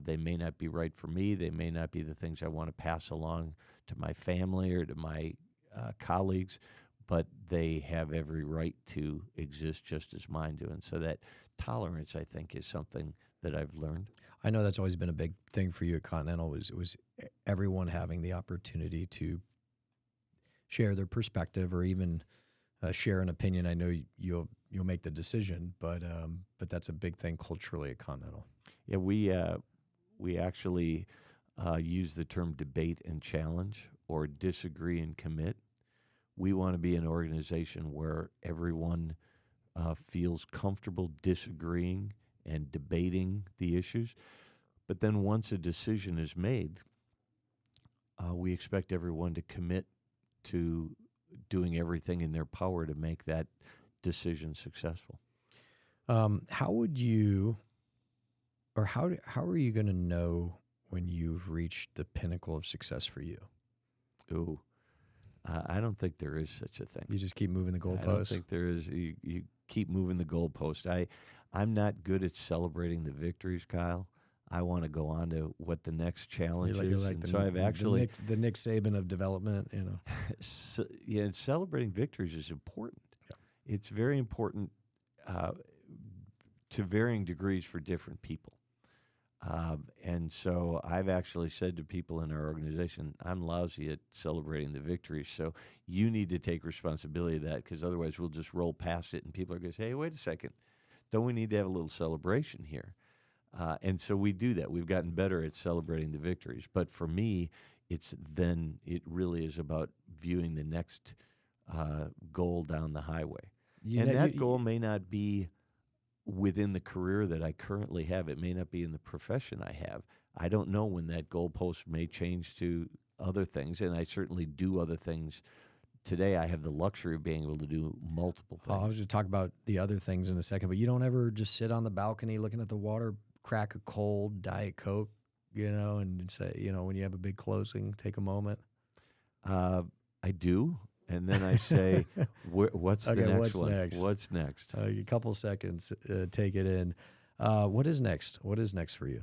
They may not be right for me. They may not be the things I want to pass along to my family or to my colleagues, but they have every right to exist just as mine do. And so that tolerance, I think, is something that I've learned. I know that's always been a big thing for you at Continental. It was everyone having the opportunity to share their perspective or even share an opinion. I know you'll make the decision, but that's a big thing culturally at Continental. Yeah, we actually use the term debate and challenge, or disagree and commit. We want to be an organization where everyone feels comfortable disagreeing and debating the issues. But then once a decision is made, we expect everyone to commit to doing everything in their power to make that decision successful. How would you, or how are you going to know when you've reached the pinnacle of success for you? Ooh, I don't think there is such a thing. You just keep moving the goalposts? I don't think there is. You keep moving the goalpost. I'm not good at celebrating the victories, Kyle. I want to go on to what the next challenge is. Like so I've actually the Nick Saban of development, So, celebrating victories is important. Yeah. It's very important to varying degrees for different people. And so I've actually said to people in our organization, I'm lousy at celebrating the victories, so you need to take responsibility of that, because otherwise we'll just roll past it and people are going to say, hey, wait a second, don't we need to have a little celebration here? And so we do that. We've gotten better at celebrating the victories. But for me, it really is about viewing the next goal down the highway. That goal may not be within the career that I currently have. It may not be in the profession I have. I don't know when that goalpost may change to other things, and I certainly do other things. Today, I have the luxury of being able to do multiple things. I was going to talk about the other things in a second, but you don't ever just sit on the balcony looking at the water, crack a cold Diet Coke, and say, when you have a big closing, take a moment? I do. And then I say, what's the next one? Next? What's next? A couple seconds, take it in. What is next? What is next for you?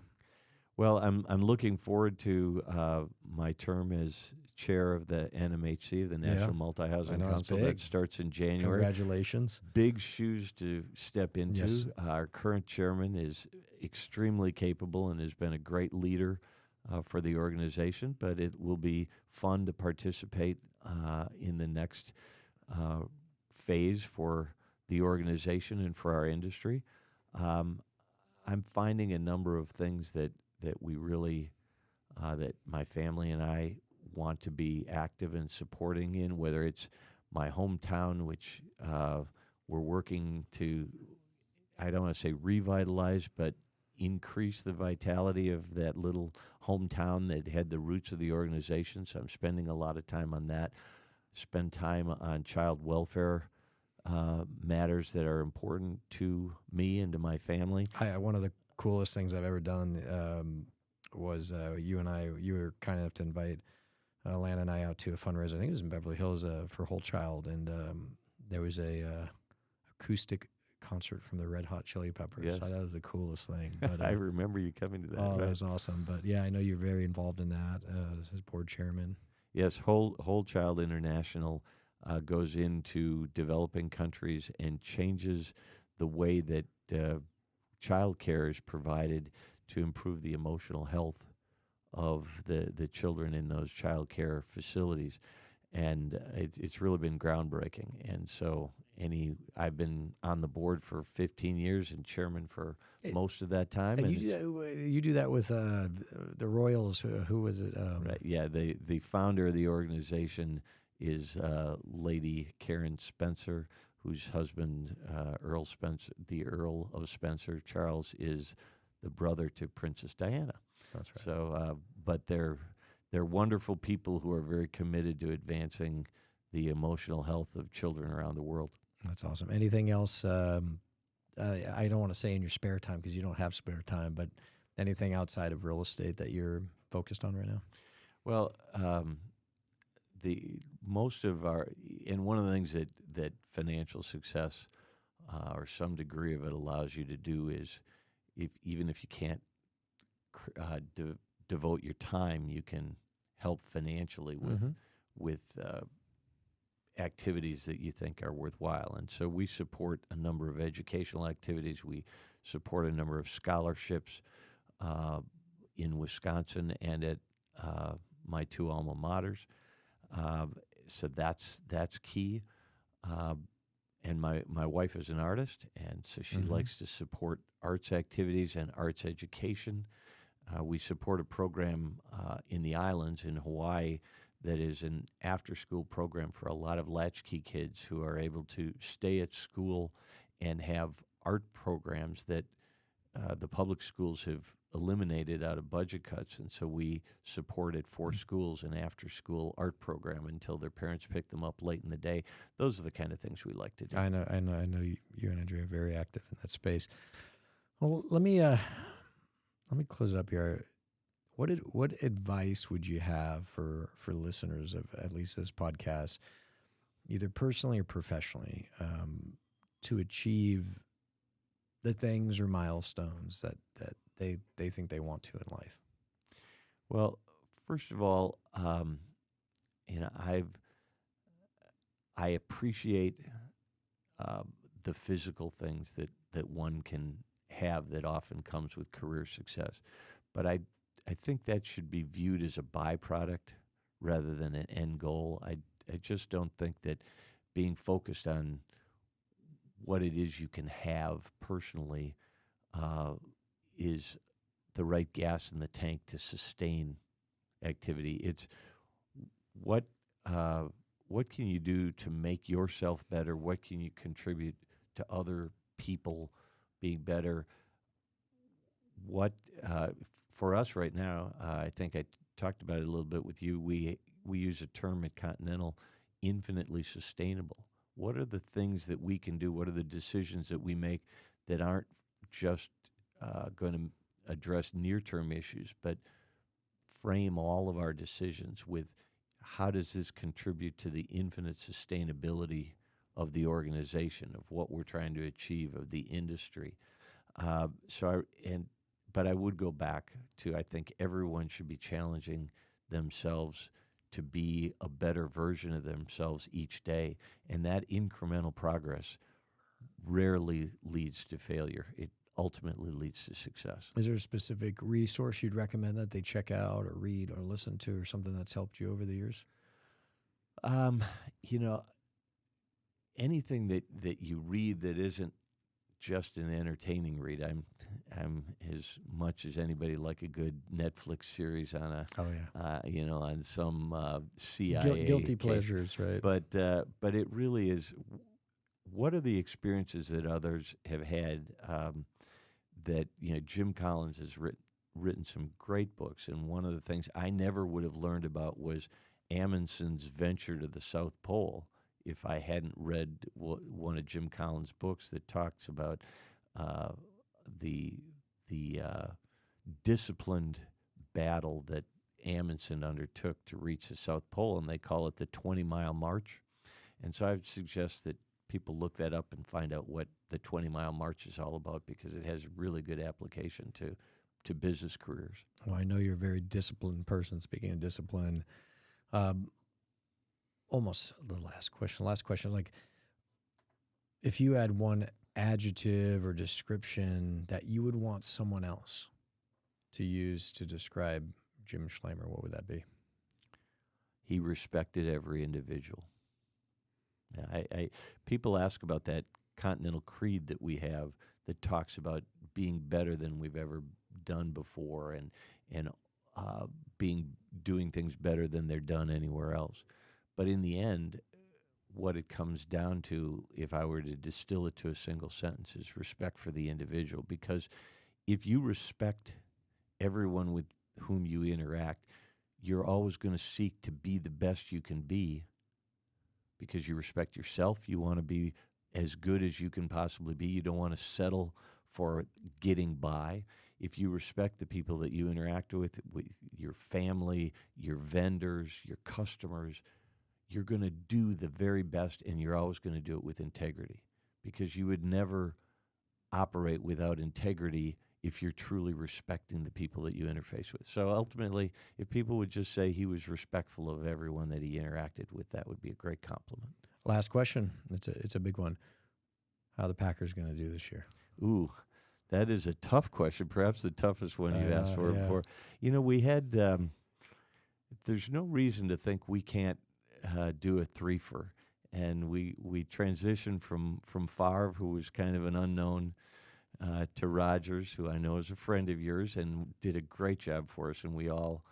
Well, I'm looking forward to my term as chair of the NMHC, the Yeah, National I Multi-Housing know it's Council. big. That starts in January. Congratulations. Big shoes to step into. Yes. Our current chairman is extremely capable and has been a great leader for the organization, but it will be fun to participate in the next phase for the organization and for our industry. I'm finding a number of things that we really, that my family and I want to be active and supporting in, whether it's my hometown, which we're working to, I don't want to say revitalize, but increase the vitality of that little hometown that had the roots of the organization. So I'm spending a lot of time on that. Spend time on child welfare matters that are important to me and to my family. One of the coolest things I've ever done was you were kind enough to invite Lana and I out to a fundraiser. I think it was in Beverly Hills for Whole Child, and there was a acoustic concert from the Red Hot Chili Peppers. Yes. So that was the coolest thing. But, I remember you coming to that. Oh, right? that was awesome. But yeah, I know you're very involved in that as board chairman. Yes, Whole Child International goes into developing countries and changes the way that child care is provided to improve the emotional health of the children in those child care facilities. And it's really been groundbreaking. And so I've been on the board for 15 years and chairman for most of that time. And you do that with the Royals. Who was it? Right. Yeah. The founder of the organization is Lady Karen Spencer, whose husband, Earl Spencer, the Earl of Spencer, Charles, is the brother to Princess Diana. That's right. So, but they're wonderful people who are very committed to advancing the emotional health of children around the world. That's awesome. Anything else? I don't want to say in your spare time because you don't have spare time, but anything outside of real estate that you're focused on right now? Well, one of the things that financial success or some degree of it allows you to do is, even if you can't devote your time, you can help financially with activities that you think are worthwhile. And so we support a number of educational activities. We support a number of scholarships in Wisconsin and at my two alma maters. So that's key. And my wife is an artist, and so she likes to support arts activities and arts education. We support a program in the islands in Hawaii that is an after-school program for a lot of latchkey kids who are able to stay at school and have art programs that the public schools have eliminated out of budget cuts. And so we supported 4 schools an after-school art program until their parents pick them up late in the day. Those are the kind of things we like to do. I know. You and Andrea are very active in that space. Well, let me close it up here. What advice would you have for listeners of at least this podcast, either personally or professionally, to achieve the things or milestones that they think they want to in life? Well, first of all, I appreciate the physical things that one can have that often comes with career success, but I think that should be viewed as a byproduct rather than an end goal. I just don't think that being focused on what it is you can have personally is the right gas in the tank to sustain activity. It's what can you do to make yourself better? What can you contribute to other people being better? What for us right now, I think I talked about it a little bit with you. We use a term at Continental, infinitely sustainable. What are the things that we can do? What are the decisions that we make that aren't just going to address near-term issues, but frame all of our decisions with how does this contribute to the infinite sustainability of the organization, of what we're trying to achieve, of the industry? but I would go back to, I think everyone should be challenging themselves to be a better version of themselves each day. And that incremental progress rarely leads to failure. It ultimately leads to success. Is there a specific resource you'd recommend that they check out or read or listen to, or something that's helped you over the years? You know, anything that you read that isn't just an entertaining read. I'm as much as anybody like a good Netflix series on a on some CIA guilty case. pleasures, right? But it really is. What are the experiences that others have had? That Jim Collins has written some great books, and one of the things I never would have learned about was Amundsen's venture to the South Pole if I hadn't read one of Jim Collins' books that talks about the disciplined battle that Amundsen undertook to reach the South Pole, and they call it the 20-mile march. And so I would suggest that people look that up and find out what the 20-mile march is all about, because it has really good application to business careers. Well, I know you're a very disciplined person. Speaking of discipline, almost the last question, like if you had one adjective or description that you would want someone else to use to describe Jim Schloemer, what would that be? He respected every individual. I people ask about that Continental Creed that we have that talks about being better than we've ever done before, and doing things better than they're done anywhere else. But in the end, what it comes down to, if I were to distill it to a single sentence, is respect for the individual. Because if you respect everyone with whom you interact, you're always going to seek to be the best you can be, because you respect yourself. You want to be as good as you can possibly be. You don't want to settle for getting by. If you respect the people that you interact with your family, your vendors, your customers, you're going to do the very best, and you're always going to do it with integrity, because you would never operate without integrity if you're truly respecting the people that you interface with. So ultimately, if people would just say he was respectful of everyone that he interacted with, that would be a great compliment. Last question. It's a big one. How are the Packers going to do this year? Ooh, that is a tough question, perhaps the toughest one you've asked for before. We had, there's no reason to think we can't do a threefer. And we transitioned from Favre, who was kind of an unknown, to Rodgers, who I know is a friend of yours and did a great job for us, and we all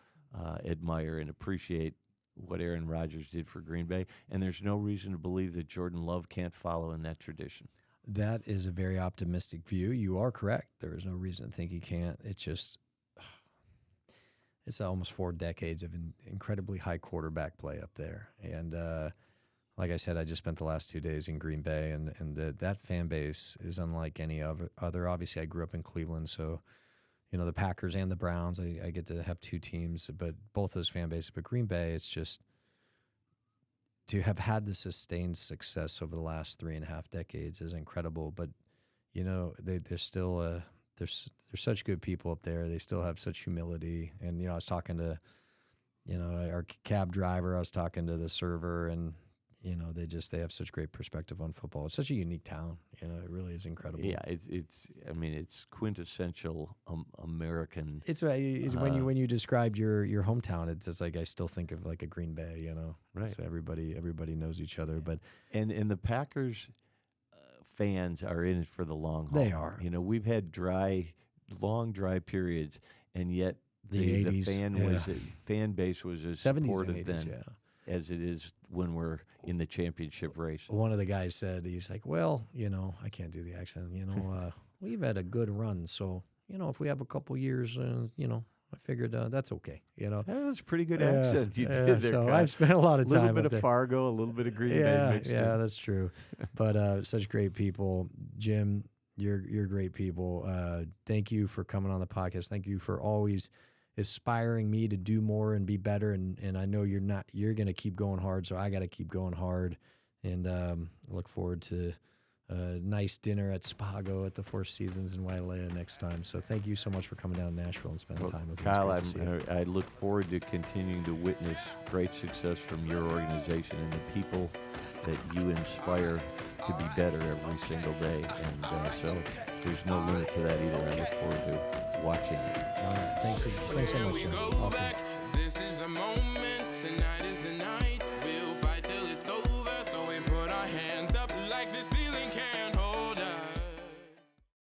admire and appreciate what Aaron Rodgers did for Green Bay. And there's no reason to believe that Jordan Love can't follow in that tradition. That is a very optimistic view. You are correct. There is no reason to think he can't. It's almost 4 decades of incredibly high quarterback play up there. And like I said, I just spent the last 2 days in Green Bay, and that fan base is unlike any other. Obviously, I grew up in Cleveland, so the Packers and the Browns, I get to have 2 teams, but both those fan bases. But Green Bay, it's just to have had the sustained success over the last 3.5 decades is incredible. But they're still they're such good people up there. They still have such humility. And I was talking to our cab driver. I was talking to the server, and they have such great perspective on football. It's such a unique town. It really is incredible. Yeah, it's quintessential American. It's when you described your hometown, it's just like I still think of like a Green Bay. Right. So everybody knows each other. But and the Packers fans are in it for the long haul. They are. We've had long dry periods, and yet the 80s, fan base was as 70s supportive and 80s, then as it is when we're in the championship race. One of the guys said, he's like, well, I can't do the accent. We've had a good run, so if we have a couple years, I figured that's okay. That was a pretty good accent you did there. So I've spent a lot of time. A little bit of Fargo, a little bit of Green Bay mixed in. Yeah, that's true. But such great people, Jim. You're great people. Thank you for coming on the podcast. Thank you for always inspiring me to do more and be better. And I know you're going to keep going hard, so I got to keep going hard. And look forward to a nice dinner at Spago at the Four Seasons in Wailea next time. So thank you so much for coming down to Nashville and spending time with Kyle, us. It's great to see you. I look forward to continuing to witness great success from your organization and the people that you inspire to be better every single day. And so there's no limit to that either. I look forward to watching it. All right. Thanks so much, John. Awesome. This is the moment.